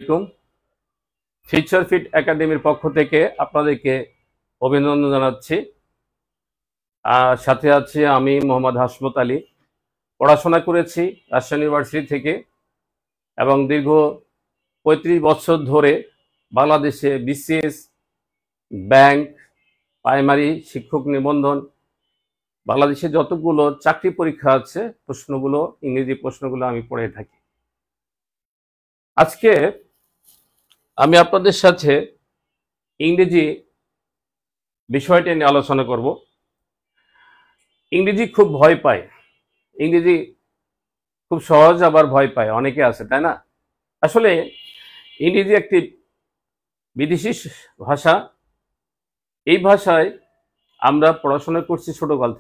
আলাইকুম। Future fit একাডেমির পক্ষ থেকে আপনাদেরকে অভিনন্দন জানাচ্ছি। সাথে আছি আমি মোহাম্মদ হাসমত আলী। পড়াশোনা করেছি রাজশাহী ইউনিভার্সিটি থেকে এবং দীর্ঘ ৩৫ বছর ধরে বাংলাদেশে বিসিএস, ব্যাংক, প্রাইমারি শিক্ষক নিবন্ধন, বাংলাদেশে যতগুলো চাকরি পরীক্ষা আছে প্রশ্নগুলো, ইংরেজি প্রশ্নগুলো আমি পড়ে থাকি। আজকে আমি আপনাদের সাথে ইংরেজি বিষয়টা নিয়ে আলোচনা করব। ইংরেজি খুব ভয় পায়, ইংরেজি খুব সহজ আবার ভয় পায়, অনেকে আছে, তাই না? আসলে ইংরেজি একটি বিদেশি ভাষা। এই ভাষায় আমরা পড়াশোনা করছি ছোটকাল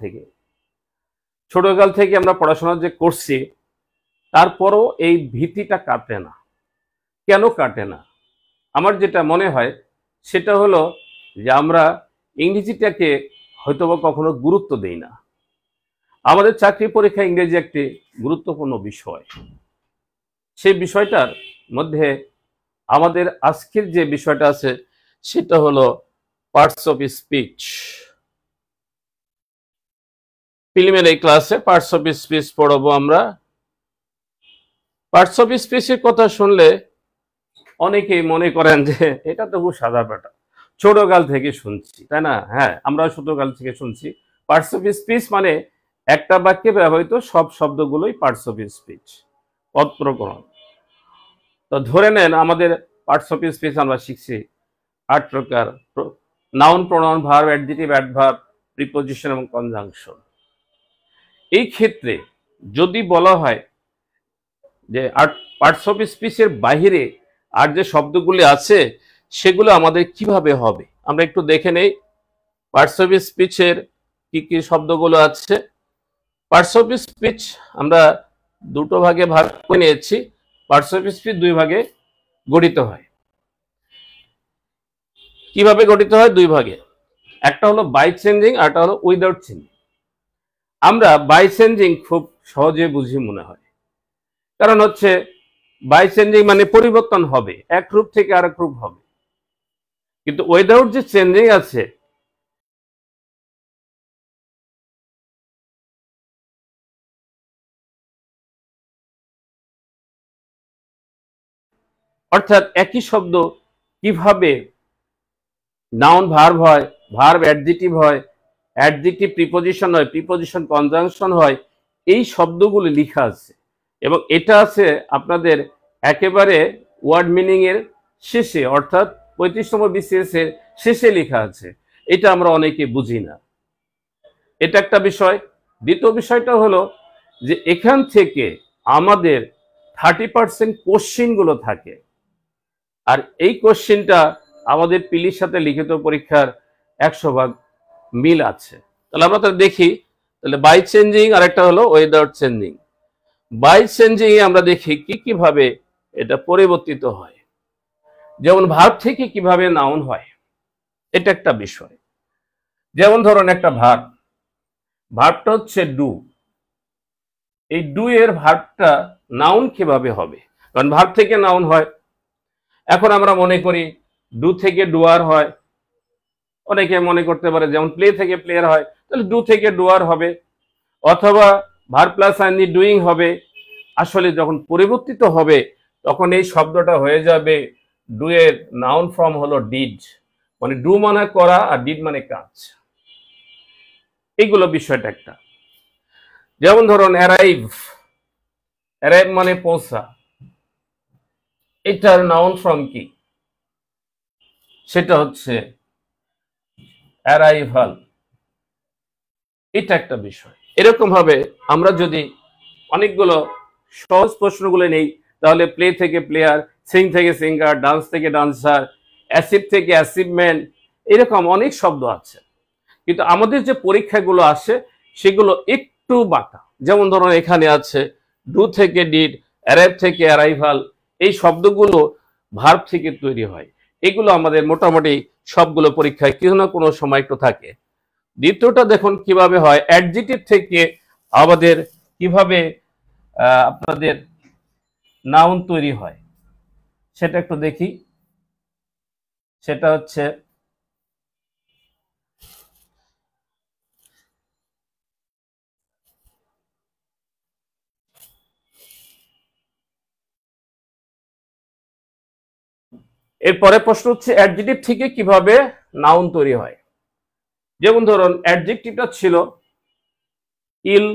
থেকে আমরা পড়াশোনা যে করছি, তারপরও এই ভীতিটা কাটে না। কেন কাটে না? আমার যেটা মনে হয় সেটা হলো যে আমরা ইংরেজিটাকে হয়তোবা কখনো গুরুত্ব দেই না। আমাদের চাকরি পরীক্ষা ইংরেজি একটি গুরুত্বপূর্ণ বিষয়। সেই বিষয়টার মধ্যে আমাদের আজকের যে বিষয়টা আছে সেটা হলো পার্টস অফ স্পিচ। প্রিলিমিনারি ক্লাসে পার্টস অফ স্পিচ পড়াবো আমরা। পার্টস অফ স্পিচের কথা শুনলে অনেকেই মনে করেন যে এটা তো খুব সাদা ব্যাটা, ছোটকাল থেকে শুনছি, তাই না? হ্যাঁ, আমরা ছোটকাল থেকে শুনছি পার্টস অফ স্পিচ মানে একটা বাক্যে ব্যবহৃত সব শব্দগুলোই পার্টস অফ স্পিচ, পদ প্রকরণ। তো ধরে নেন আমাদের পার্টস অফ স্পিচ আমরা শিখছি 8 প্রকার: noun, pronoun, verb, adjective, adverb, preposition এবং কনজাংশন। এই ক্ষেত্রে যদি বলা হয় যে পার্টস অফ স্পিচের বাহিরে আর যে শব্দগুলি আছে সেগুলো আমাদের কিভাবে হবে, আমরা একটু দেখে নেই পার্টস অফ স্পিচের কি কি শব্দগুলো আছে। পার্টস অফ স্পিচ আমরা দুটো ভাগে ভাগ করে নিয়েছি। পার্টস অফ স্পিচ দুই ভাগে গঠিত হয়। কিভাবে গঠিত হয়? দুই ভাগে। একটা হলো বাই চেঞ্জিং, আর একটা হলো উইদাউট চেঞ্জিং। আমরা বাই চেঞ্জিং খুব সহজে বুঝি মনে হয়, কারণ হচ্ছে বাই চেঞ্জিং মানে পরিবর্তন হবে, এক রূপ থেকে আরেক রূপ হবে। কিন্তু উইদাউট যে চেঞ্জিং আছে, অর্থাৎ একই শব্দ কিভাবে নাউন ভার্ব হয়, ভার্ব অ্যাডজেক্টিভ হয়, অ্যাডজেক্টিভ প্রিপোজিশন হয়, প্রিপোজিশন কনজাংশন হয়, এই শব্দগুলো লেখা আছে এবং এটা আছে আপনাদের একেবারে ওয়ার্ড মিনিং এর শেষে, অর্থাৎ 35তম বিসিএস এর শেষে লেখা আছে। এটা আমরা অনেকে বুঝি না, এটা একটা বিষয়। দ্বিতীয় বিষয়টা হলো যে এখান থেকে আমাদের 30% কোশ্চিনগুলো থাকে, আর এই কোশ্চিনটা আমাদের পিলির সাথে লিখিত পরীক্ষার 100% মিল আছে। তাহলে আমরা তো দেখি, তাহলে বাই চেঞ্জিং আর একটা হলো উইদাউট চেঞ্জিং। বাই চেঞ্জিং এ আমরা দেখি কি কিভাবে এটা পরিবর্তিত হয়, যেমন ভার্ব থেকে কিভাবে নাউন হয়, এটা একটা বিষয়। যেমন ধরুন একটা ভার্বটা হচ্ছে ডু, এই ডু এর ভার্বটা নাউন কিভাবে হবে? কারণ ভার্ব থেকে নাউন হয়। এখন আমরা মনে করি ডু থেকে ডুয়ার হয়, অনেকে মনে করতে পারে যেমন প্লে থেকে প্লেয়ার হয়, তাহলে ডু থেকে ডুয়ার হবে, অথবা ভার্ব প্লাস আইএনজি ডুইং হবে। আসলে যখন পরিবর্তিত হবে তখন এই শব্দটা হয়ে যাবে ডু এর নাউন ফর্ম হলো ডিড, মানে ডু মানে করা আর ডিড মানে কাজ। এইগুলো বিষয়টা একটা। যেমন ধরুন অ্যারাইভ, অ্যারাইভ মানে পৌঁছা, এটার নাউন ফর্ম কি? সেটা হচ্ছে অ্যারাইভাল। এটা একটা বিষয়। এরকম ভাবে আমরা যদি অনেকগুলো সহজ প্রশ্নগুলো নেই, তাহলে প্লে থেকে প্লেয়ার, সিং থেকে সিঙ্গার, ডান্স থেকে ডান্সার, অ্যাসিভ থেকে অ্যাসিভমেন্ট, এরকম অনেক শব্দ আছে। কিন্তু আমাদের যে পরীক্ষাগুলো আসে সেগুলো একটু বাঁকা। যেমন ধরুন এখানে আছে ডু থেকে ডিড, অ্যারাইভ থেকে অ্যারাইভাল, এই শব্দগুলো ভার্ব থেকে তৈরি হয়। এগুলো আমাদের মোটামুটি সবগুলো পরীক্ষায় কিছু না কোনো সময় একটু থাকে। দ্বিতীয়টা দেখুন কিভাবে হয়, অ্যাডজেক্টিভ থেকে আমাদের কিভাবে আপনাদের নাউন তৈরি হয়। সেটা একটু দেখি। সেটা হচ্ছে এরপরে প্রশ্ন হচ্ছে অ্যাডজেক্টিভ থেকে কিভাবে নাউন তৈরি হয়। যেমন ধরুন অ্যাডজেক্টিভটা ছিল ইল।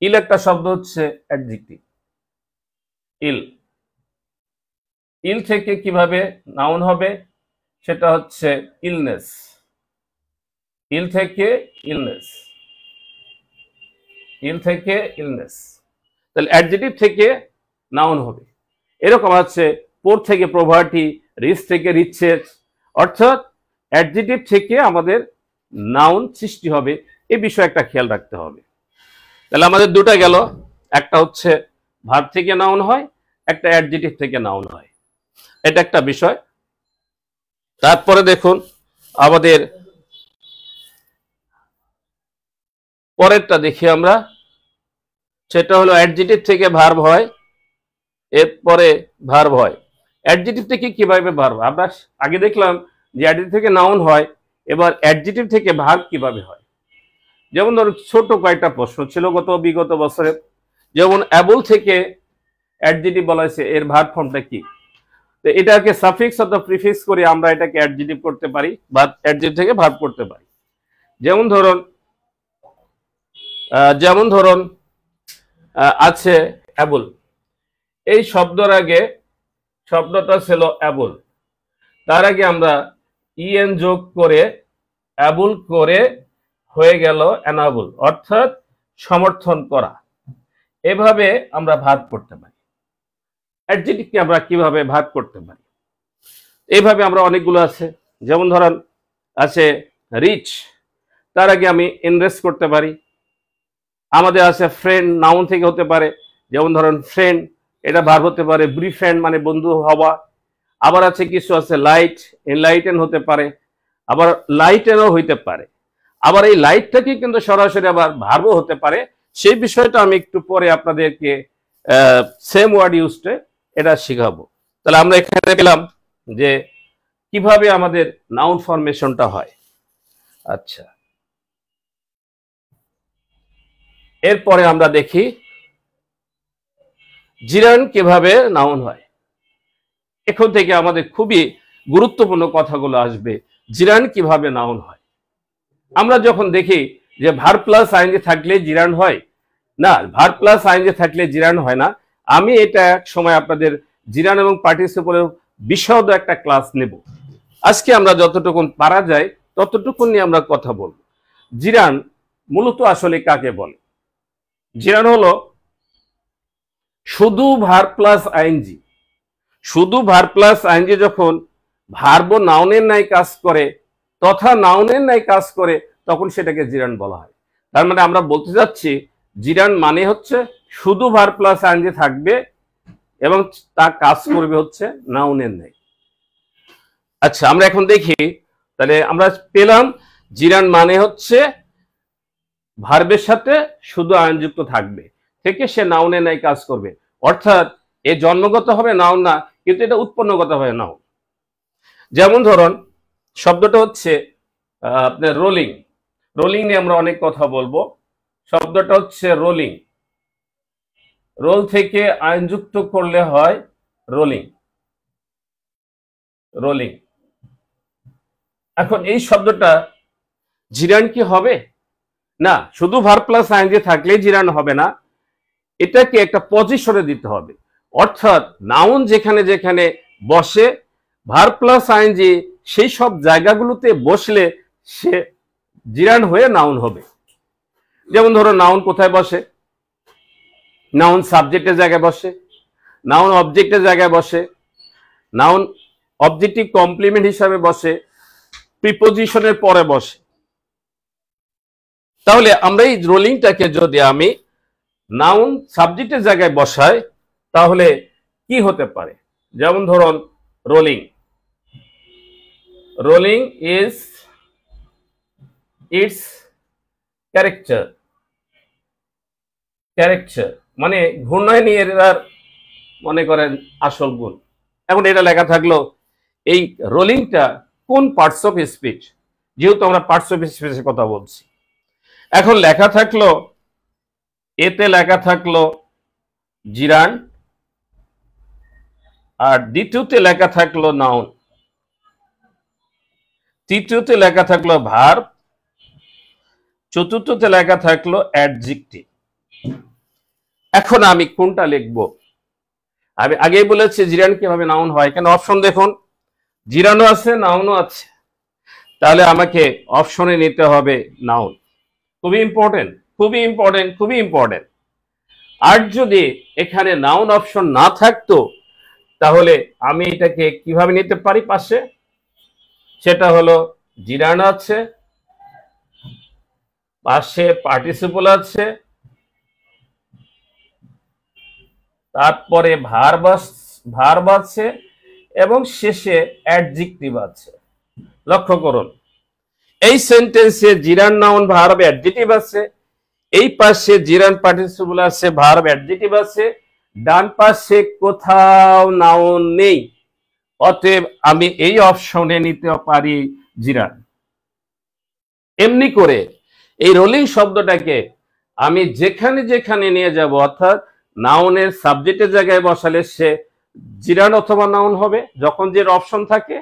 ইল একটা শব্দ হচ্ছে অ্যাডজেক্টিভ। ইল ইল থেকে কিভাবে নাউন হবে, সেটা হচ্ছে ইলনেস। ইল থেকে ইলনেস, ইল থেকে ইলনেস, তাহলে অ্যাডজেক্টিভ থেকে নাউন হবে। এরকম আছে পোর থেকে প্রভার্টি, রিচ থেকে রিচেস, অর্থাৎ অ্যাডজেক্টিভ থেকে আমাদের নাউন সৃষ্টি হবে। এই বিষয়ে একটা খেয়াল রাখতে হবে। তাহলে আমাদের দুটা গেল, একটা হচ্ছে ভার্ব থেকে নাউন হয়, একটা অ্যাডজেক্টিভ থেকে নাউন হয়, এটা একটা বিষয়। তারপরে দেখুন আমাদের পরেরটা দেখি আমরা, সেটা হলো অ্যাডজেক্টিভ থেকে ভার্ব হয়, এরপরে ভার্ব হয়। অ্যাডজেক্টিভ থেকে কিভাবে ভার্ব, আমরা আগে দেখলাম যে অ্যাডজেক্টিভ থেকে নাউন হয়, এবার অ্যাডজেক্টিভ থেকে ভার্ব কিভাবে হয়। যেমন ধরুন ছোট কয়েকটা প্রশ্ন ছিল বিগত বছরে। যেমন অ্যাবল থেকে অ্যাডজেক্টিভ বলা হয়েছে, এর ভার্ব ফর্মটা কি? তো এটাকে সাফিক্স অথবা প্রিফিক্স করে আমরা এটাকে অ্যাডজেক্টিভ করতে পারি বা অ্যাডজেক্টিভ থেকে ভার্ব করতে পারি। যেমন ধরুন আছে অ্যাবল, এই শব্দের আগে শব্দটা ছিল অ্যাবল, তার আগে আমরা ইএন যোগ করে অ্যাবল করে হয়ে গেল অ্যানাবল, অর্থাৎ সমর্থন করা। এভাবে আমরা ভাগ করতে পারি। অ্যাডজেক্টিভকে আমরা কিভাবে ভাগ করতে পারি, এইভাবে আমরা অনেকগুলো আছে। যেমন ধরেন আছে রিচ, তার আগে আমি ইনভেস্ট করতে পারি। আমাদের আছে ফ্রেন্ড, নাউন থেকে হতে পারে। যেমন ধরেন ফ্রেন্ড, এটা ভার্ব হতে পারে। ব্রিফ্রেন্ড মানে বন্ধু হওয়া। আবার আছে কিছু আছে লাইট, এনলাইটেন হতে পারে, আবার লাইটেনও হইতে পারে। আবার এই লাইটটাকে কিন্তু সরাসরি আবার ভার্বও হতে পারে। সেই বিষয়টা আমি একটু পরে আপনাদেরকে সেম ওয়ার্ড ইউজে এটা শিখাবো। তাহলে আমরা এখানে পেলাম যে কিভাবে আমাদের নাউন ফরমেশনটা হয়। আচ্ছা, এরপরে আমরা দেখি জিরান কিভাবে নাউন হয়। এখন থেকে আমাদের খুবই গুরুত্বপূর্ণ কথাগুলো আসবে। জিরান কিভাবে নাউন হয়। আমরা যখন দেখি যে ভার্ব প্লাস আইএনজি থাকলে জিরান হয় না, ভার্ব প্লাস আইএনজি থাকলে জিরান হয় না। আমি এটা এক সময় আপনাদের জিরান এবং পার্টিসিপলের বিশদ একটা ক্লাস নেব। আজকে আমরা যতটুকুন পারা যায় ততটুকুন নিয়ে আমরা কথা বলব। জিরান মূলত আসলে কাকে বলে? জিরান হলো শুধু ভার্ব প্লাস আইএনজি। শুধু ভার্ব প্লাস আইএনজি যখন ভার্ব নাউনের ন্যায় কাজ করে তথা নাউনের ন্যায় কাজ করে, তখন সেটাকে জিরান বলা হয়। তার মানে আমরা বলতে যাচ্ছি জিরান মানে হচ্ছে শুধু ভার্ব প্লাস আইএনজি থাকবে এবং তা কাজ করবে হচ্ছে নাউনের ন্যায়। আচ্ছা, আমরা এখন দেখি। তাহলে আমরা পেলাম জিরান মানে হচ্ছে ভার্বের সাথে শুধু আইনযুক্ত থাকবে, থেকে সে নাউনের ন্যায় কাজ করবে। অর্থাৎ এ জন্মগত হবে নাউন না, কিন্তু এটা উৎপন্নগত হবে নাউন। যেমন ধরুন শব্দটা হচ্ছে আপনার রোলিং। রোলিং নিয়ে আমরা অনেক কথা বলবো। শব্দটা হচ্ছে রোলিং। রোল থেকে আইনযুক্ত করলে হয় রোলিং। রোলিং। এখন এই শব্দটা জিরান কি হবে? না, শুধু ভার্ব প্লাস আইএনজি থাকলে জিরান হবে না, এটাকে একটা পজিশনে দিতে হবে। অর্থাৎ নাউন যেখানে যেখানে বসে ভার্ব প্লাস আইএনজি সেই সব জায়গাগুলোতে বসলে সে জিরান হয়ে নাউন হবে। যেমন ধরো নাউন কোথায় বসে? নাউন সাবজেক্টের জায়গায় বসে, নাউন অবজেক্টের জায়গায় বসে, নাউন অবজেক্টিভ কমপ্লিমেন্ট হিসাবে বসে, প্রিপোজিশনের পরে বসে। তাহলে আমরা এই রোলিংটাকে যদি আমি নাউন সাবজেক্টের জায়গায় বসাই তাহলে কি হতে পারে? যেমন ধরুন rolling. Rolling is it's character. Character মানে ঘূর্ণায়নী এর মনে করেন আসল গুণ। এখন এটা লেখা থাকলো এই রোলিংটা কোন পার্টস অফ স্পিচ, যেহেতু আমরা পার্টস অফ স্পিচের কথা বলছি। এখন লেখা থাকলো, এতে লেখা থাকলো জিরান, আর দ্বিতীয়তে লেখা থাকলো নাউন, তৃতীয়তে লেখা থাকলো ভার্ব, চতুর্থতে লেখা থাকলো অ্যাডজেক্টিভ। এখন আমি কোনটা লিখবো? আমি আগেই বলেছি জিরান কিভাবে নাউন হয়। এখানে অপশন দেখুন, জিরানও আছে নাউনও আছে, তাহলে আমাকে অপশনে নিতে হবে নাউন। খুবই ইম্পর্টেন্ট, খুবই ইম্পর্টেন্ট, খুবই ইম্পর্টেন্ট। আর যদি এখানে নাউন অপশন না থাকতো তাহলে আমি এটাকে কিভাবে নিতে পারি পাশে? সেটা হলো জিরান আছে, পাশে পার্টিসিপল আছে, তারপরে ভার্ব আছে এবং শেষে অ্যাডজেক্টিভ আছে। লক্ষ্য করুন, এই সেন্টেন্সে জিরান নাউন ভার্ব অ্যাডজেক্টিভ আছে, এই পাশে জিরান পার্টিসিপল আছে, ভার্ব অ্যাডজেক্টিভ আছে, ডান পাশে কোথাও নাউন নেই। অতএব আমি এই অপশনে নিতে পারি জিরান। এমনি করে এই রোলিং শব্দটাকে আমি যেখানে যেখানে নিয়ে যাব, অর্থাৎ নাউনের সাবজেক্টের জায়গায় বসালে সে জিরান অথবা নাউন হবে যখন যে অপশন থাকে।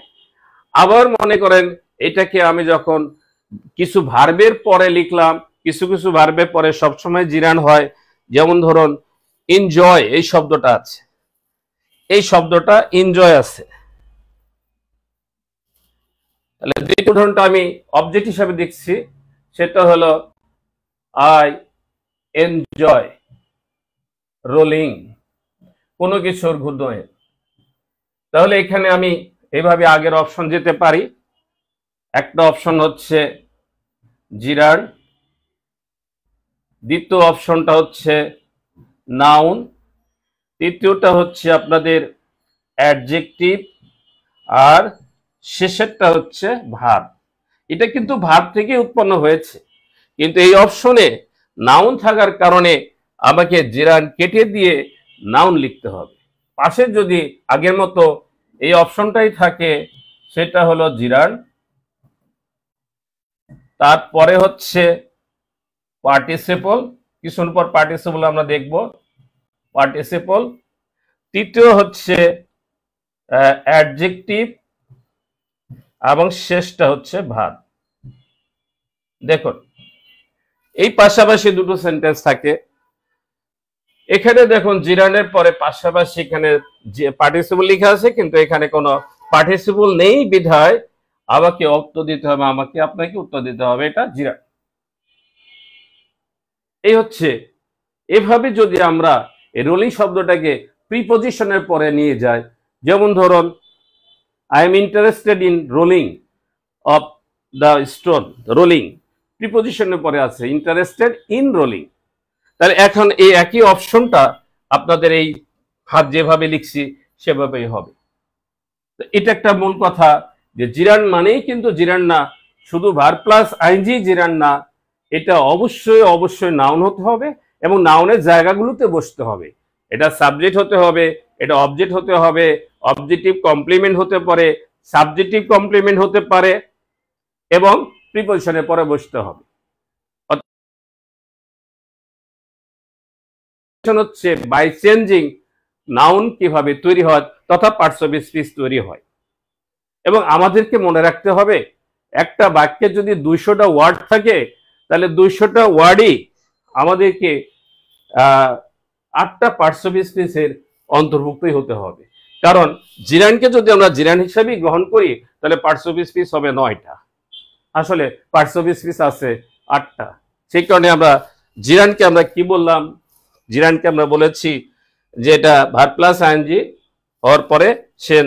আবার মনে করেন এটাকে আমি যখন কিছু ভার্বের পরে লিখলাম, কিছু কিছু ভার্বের পরে সবসময় জিরান হয়। যেমন ধরুন এনজয়, এই শব্দটা আছে, এই শব্দটা এনজয় আছে, তাহলে দ্বিতীয় উদাহরণটা আমি অবজেক্ট হিসাবে দেখছি, সেটা হলো আই এনজয় রোলিং, কোনো কিছুর ঘূর্ণয়ন। তাহলে এখানে আমি এইভাবে আগের অপশন যেতে পারি। একটা অপশন হচ্ছে জিরান, দ্বিতীয় অপশনটা হচ্ছে নাউন, তৃতীয়টা হচ্ছে আপনাদের অ্যাডজেক্টিভ, আর শেষেরটা হচ্ছে ভার্ব। এটা কিন্তু ভার্ব থেকে উৎপন্ন হয়েছে, কিন্তু এই অপশনে নাউন থাকার কারণে আমাকে জিরান কেটে দিয়ে নাউন লিখতে হবে। পাশে যদি আগের মতো এই অপশনটাই থাকে সেটা হলো জিরান, তারপরে হচ্ছে পার্টিসিপল, কিছুক্ষণ পর পার্টিসিপল আমরা দেখব, পার্টিসিপল, তৃতীয় হচ্ছে অ্যাডজেক্টিভ এবং শেষটা হচ্ছে ভার্ব। দেখুন এই পাশাপাশি দুটো সেন্টেন্স থাকে। এখানে দেখুন জিরানের পরে পাশাপাশি এখানে যে পার্টিসিপল লেখা আছে, কিন্তু এখানে কোনো পার্টিসিপল নেই বিধায় আমাকে উত্তর দিতে হবে, আপনাকে উত্তর দিতে হবে এটা জিরান। এই হচ্ছে, এভাবে যদি আমরা এই রোলিং শব্দটাকে প্রিপজিশনের পরে নিয়ে যাই, যেমন ধরুন I am interested in rolling of the stone, rolling প্রিপজিশনের পরে আছে ইন্টারেস্টেড ইন রোলিং। তাহলে এখন এই একই অপশনটা আপনাদের এই হাত যেভাবে লিখছি সেভাবেই হবে। এটা একটা মূল কথা যে জিরান মানেই কিন্তু জিরান না, শুধু ভার্ব প্লাস আইএনজি জিরান না, এটা অবশ্যই অবশ্যই নাউন হতে হবে এবং নাউনের জায়গাগুলোতে বসতে হবে। এটা সাবজেক্ট হতে হবে, এটা অবজেক্ট হতে হবে, অবজেক্টিভ কমপ্লিমেন্ট হতে পারে, সাবজেক্টিভ কমপ্লিমেন্ট হতে পারে এবং প্রিপজিশনের পরে বসতে হবে। হচ্ছে বাই চেঞ্জিং নাউন কিভাবে তৈরি হয় তথা পার্টস অফ স্পিচ তৈরি হয়। এবং আমাদেরকে মনে রাখতে হবে একটা বাক্যে যদি 200টা ওয়ার্ড থাকে তাহলে 200টা ওয়ার্ডই আমাদেরকে 8টা পার্টস অফ স্পিচের অন্তর্ভুক্তই হতে হবে। কারণ জিরানকে যদি আমরা জিরান হিসাবেই গ্রহণ করি তাহলে পার্টস অফ স্পিচ হবে 9টা, আসলে পার্টস অফ স্পিচ আছে 8টা। সেই কারণে আমরা জিরানকে আমরা কি বললাম, জিরানকে আমরা বলেছি যে এটা ভার্ব প্লাস আইএনজি হওয়ার পরে সে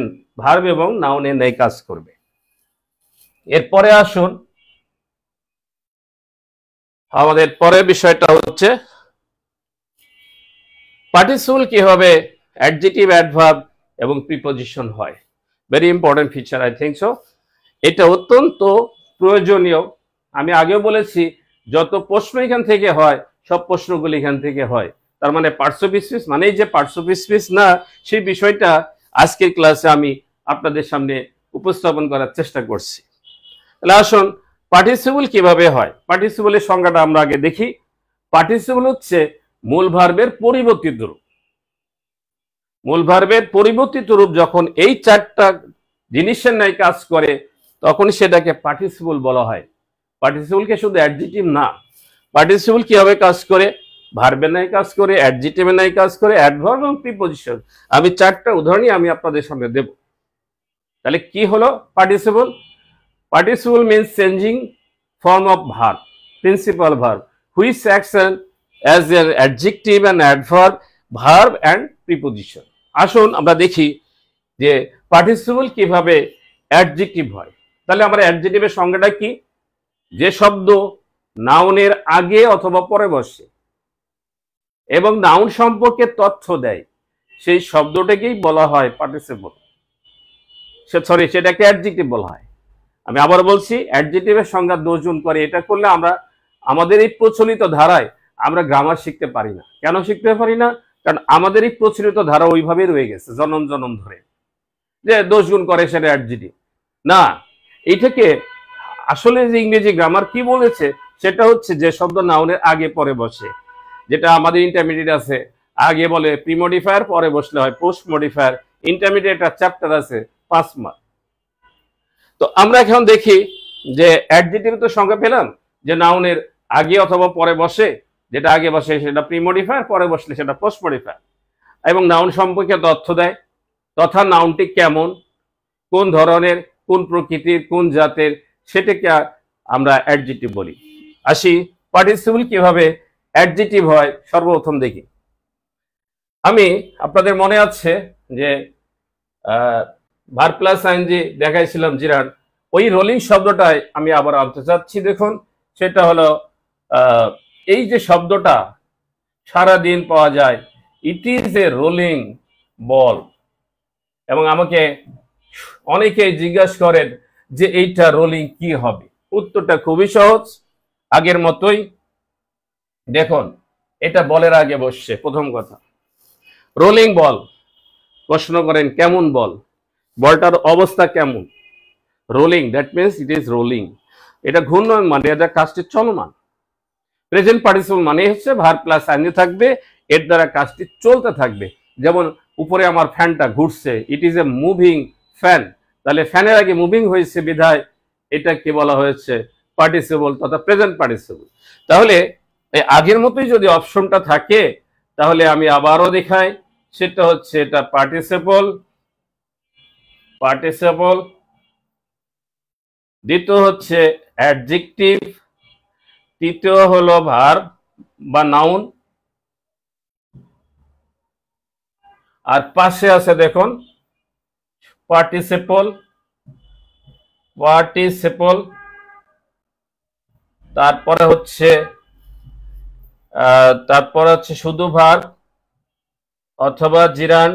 ভার্ব এবং নাউনের ন্যায় কাজ করবে। এরপরে আসুন আমাদের পরের বিষয়টা হচ্ছে পার্টিসিপল কিভাবে অ্যাডজেক্টিভ, অ্যাডভার্ব এবং প্রিপজিশন হয়। Very important feature, I think so. এটা অত্যন্ত প্রয়োজনীয়। আমি আগেও বলেছি যত প্রশ্ন এখান থেকে হয় সব প্রশ্নগুলি এখান থেকে হয়। তার মানে পার্টস অফ স্পিচ মানেই যে পার্টস অফ স্পিচ না, সেই বিষয়টা আজকের ক্লাসে আমি আপনাদের সামনে উপস্থাপন করার চেষ্টা করছি। তাহলে আসুন পার্টিসিপল কিভাবে হয়। পার্টিসিপলের সংজ্ঞাটা আমরা আগে দেখি। পার্টিসিপল হচ্ছে মূল ভার্বের পরিবর্তিত রূপ। মূল ভার্বের পরিবর্তিত রূপ যখন এই চারটা জিনিসের ন্যায় কাজ করে তখন সেটাকে পার্টিসিপল বলা হয়। পার্টিসিপলকে শুধু অ্যাডজেক্টিভ না, পার্টিসিপল কিভাবে কাজ করে, ভার্বের ন্যায় কাজ করে, অ্যাডজেক্টিভের ন্যায় কাজ করে, অ্যাডভার্ব এবং প্রিপজিশন। আমি চারটা উদাহরণই আমি আপনাদের সামনে দেব। তাহলে কি হলো participle? Participle means changing form of verb, principal verb, which acts as an adjective and adverb, verb and preposition. আসুন আমরা দেখি যে পার্টিসিপল কিভাবে অ্যাডজেক্টিভ হয়। তাহলে আমরা অ্যাডজেক্টিভের সংজ্ঞাটা কি? যে শব্দ নাউনের আগে অথবা পরে বসে এবং নাউন সম্পর্কে তথ্য দেয় সেই শব্দটাকেই বলা হয় পার্টিসিপল। সেটাকে অ্যাডজেক্টিভ বলা হয়। আমি আবার বলছি, অ্যাডজেক্টিভের সংজ্ঞা 10 জন করে। এটা করলে আমরা আমাদের এই প্রচলিত ধারায় আমরা গ্রামার শিখতে পারি না। কেন শিখতে পারি না? কারণ আমাদের এই প্রচলিত ধারা ওইভাবে রয়ে গেছে জনম জনম ধরে, যে 10 গুণ করে সেটা অ্যাডজেক্টিভ না। এইটাকে আসলে যে ইংরেজি গ্রামার কি বলেছে সেটা হচ্ছে যে শব্দ নাউনের আগে পরে বসে, যেটা আমাদের ইন্টারমিডিয়েট আছে, আগে বলে প্রি মডিফায়ার, পরে বসলে হয় পোস্ট মডিফায়ার। ইন্টারমিডিয়েট একটা চ্যাপ্টার আছে 5 মার্ক। তো আমরা এখন দেখি যে অ্যাডজেক্টিভ তো সংজ্ঞা পেলাম যে নাউনের আগে অথবা পরে বসে, যেটা আগে বসে সেটা প্রি মডিফায়ার, পরে বসলে সেটা পোস্ট মডিফায়ার, এবং নাউন সম্পর্কে তথ্য দেয়, তথা নাউনটি কেমন, কোন ধরনের, কোন প্রকৃতির, কোন জাতের, সেটাকে আমরা অ্যাডজেক্টিভ বলি। আসি পার্টিসিপল কিভাবে অ্যাডজেক্টিভ হয় সর্বপ্রথম দেখি। আমি আপনাদের মনে আছে যে ভার্ব প্লাস আইএনজি দেখাইছিলাম জিরান, ওই রোলিং শব্দটাই আমি আবার আনতে চাচ্ছি। দেখুন সেটা হলো এই যে শব্দটা সারাদিন পাওয়া যায়, ইট ইজ এ রোলিং বল। এবং আমাকে অনেকেই জিজ্ঞাসা করেন যে এইটা রোলিং কি হবে। উত্তরটা খুবই সহজ, আগের মতোই। দেখুন এটা বলের আগে বসছে, প্রথম কথা রোলিং বল। প্রশ্ন করেন কেমন বল, বলটার অবস্থা কেমন? Rolling, that means it is rolling. এটা ঘূর্ণন মানে এটা কাজটি চলমান। প্রেজেন্ট পার্টিসিপল মানে হচ্ছে ভার্ব প্লাস আইএনজি থাকবে, এর দ্বারা কাজটি চলতে থাকবে। যেমন উপরে আমার ফ্যানটা ঘুরছে, ইট ইজ এ মুভিং ফ্যান। তাহলে ফ্যানের আগে মুভিং হয়েছে বিধায় এটা কি বলা হয়েছে? পার্টিসিপল তথা প্রেজেন্ট পার্টিসিপল। তাহলে এই আগের মতোই যদি অপশনটা থাকে তাহলে আমি আবারও দেখাই, সেটা হচ্ছে এটা পার্টিসিপল। পার্টিসিপল দ্বিতীয় হচ্ছে অ্যাডজেক্টিভ, তৃতীয় হলো ভার্ব বা নাউন, আর পাশে আছে দেখুন পার্টিসিপল। পার্টিসিপল তারপরে হচ্ছে শুধু ভার্ব অথবা জিরান,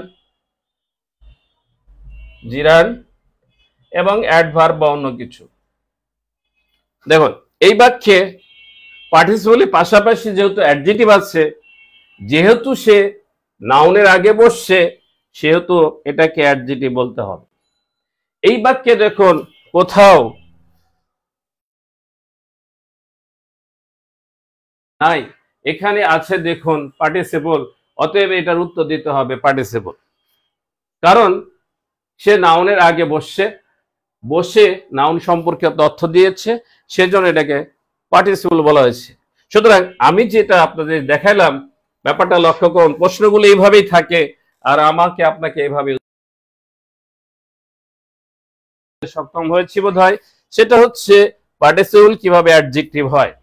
জিরান এবং অ্যাডভার্ব বা অন্য কিছু। দেখুন এই বাক্যে পার্টিসিপলের পাশাপাশি যেহেতু অ্যাডজেক্টিভ আছে, যেহেতু সে নাউনের আগে বসছে, সেহেতু এটাকে অ্যাডজেক্টিভ বলতে হবে। এই বাক্যে দেখুন কোথাও নাই, এখানে আছে দেখুন পার্টিসিপল, অতএব এটার উত্তর দিতে হবে পার্টিসিপল। কারণ সে নাউনের আগে বসে নাউন সম্পর্কে তথ্য দিয়েছে, সেজন্য এটাকে পার্টিসিপল বলা হয়েছে। সুতরাং আমি যেটা আপনাদের দেখাইলাম ব্যাপারটা লক্ষ্য করুন, প্রশ্নগুলো এইভাবেই থাকে আর আমাকে আপনাকে এইভাবে সক্ষম হয়েছি বোধ হয়। সেটা হচ্ছে পার্টিসিপল কিভাবে অ্যাডজেক্টিভ হয়।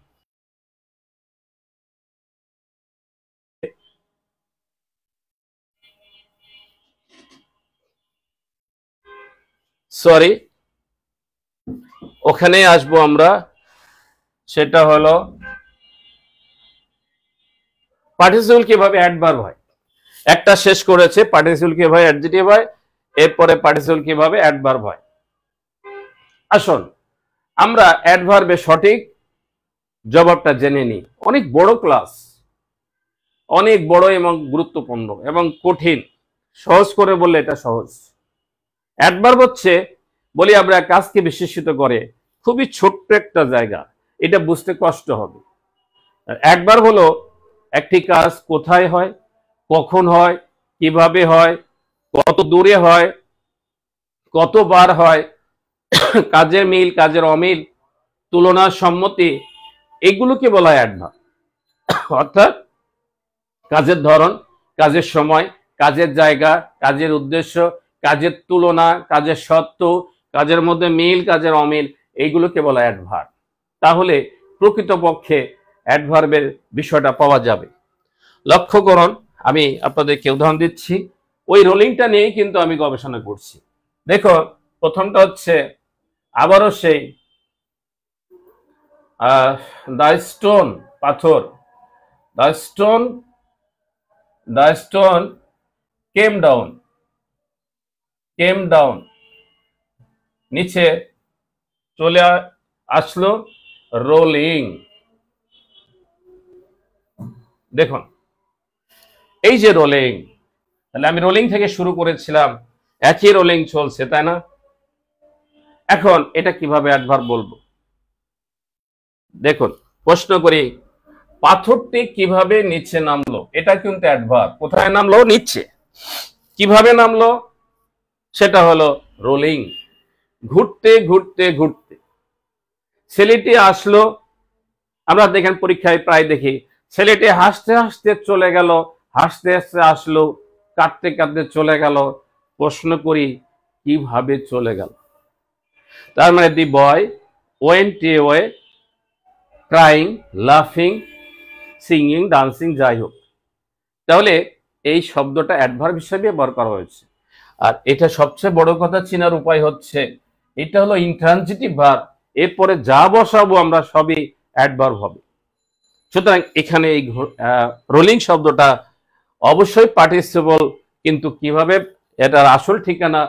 সরি, ওখানে আসবো আমরা। সেটা হলো পার্টিসিপল কিভাবে অ্যাডভার্ব হয়। একটা শেষ করেছে পার্টিসিপল কিভাবে অ্যাডজেক্টিভ হয়, এরপরে পার্টিসিপল কিভাবে অ্যাডভার্ব হয়। আসুন আমরা অ্যাডভার্বের সঠিক জবাবটা জেনে নিই। অনেক বড় ক্লাস, অনেক বড় এবং গুরুত্বপূর্ণ এবং কঠিন। সহজ করে বললে এটা সহজ। অ্যাডভার্ব হচ্ছে বলি আমরা কাজকে বিশেষিত করে খুবই ছোট্ট একটা জায়গা, এটা বুঝতে কষ্ট হবে। অ্যাডভার্ব হলো একটি কাজ কোথায় হয়, কখন হয়, কিভাবে হয়, কত দূরে হয়, কতবার হয়, কাজের মিল কাজের অমিল, তুলনা, সম্মতি, এগুলোকে বলা হয় অ্যাডভার্ব। অর্থাৎ কাজের ধরন, কাজের সময়, কাজের জায়গা, কাজের উদ্দেশ্য, কাজের তুলনা, কাজের সত্য, কাজের মধ্যে মিল কাজের অমিল, এইগুলোকে বলা অ্যাডভার্ব। তাহলে প্রকৃতপক্ষে অ্যাডভার্বের বিষয়টা পাওয়া যাবে। লক্ষ্য করুন, আমি আপনাদেরকে উদাহরণ দিচ্ছি, ওই রোলিংটা নিয়েই কিন্তু আমি গবেষণা করছি। দেখো, প্রথমটা হচ্ছে আবারও সেই দ্য স্টোন, পাথর, দ্য স্টোন কেম ডাউন, নিচে চলে আসলো, রোলিং। দেখুন এই যে রোলিং, তাহলে আমি রোলিং থেকে শুরু করেছিলাম, একই রোলিং চলছে, তাই না? এখন এটা কিভাবে অ্যাডভার্ব বলবো? দেখুন, প্রশ্ন করি, পাথরটি কিভাবে নিচে নামলো? এটা কিন্তু অ্যাডভার্ব। কোথায় নামলো? নিচে। কিভাবে নামলো? সেটা হলো রোলিং। ঘুরতে ঘুরতে ঘুরতে ছেলেটি আসলো, আমরা দেখেন পরীক্ষায় প্রায় দেখি ছেলেটি হাসতে হাসতে চলে গেল, হাসতে হাসতে আসলো, কাঁদতে কাঁদতে চলে গেল। প্রশ্ন করি, কিভাবে চলে গেল? তার মানে the boy went away crying, লাফিং, সিঙ্গিং, ডান্সিং, যাই হোক। তাহলে এই শব্দটা অ্যাডভার্ব হিসেবে ব্যবহার করা হয়েছে। আর এটা সবচেয়ে বড় কথা চেনার উপায় হচ্ছে, এটা হলো ইন্ট্রানজিটিভ ভার্ব, এরপরে যা বসাবো আমরা সবই অ্যাডভার্ব হবে। সুতরাং এখানে এই রোলিং শব্দটা অবশ্যই পার্টিসিপল, কিন্তু কিভাবে এটার আসল ঠিকানা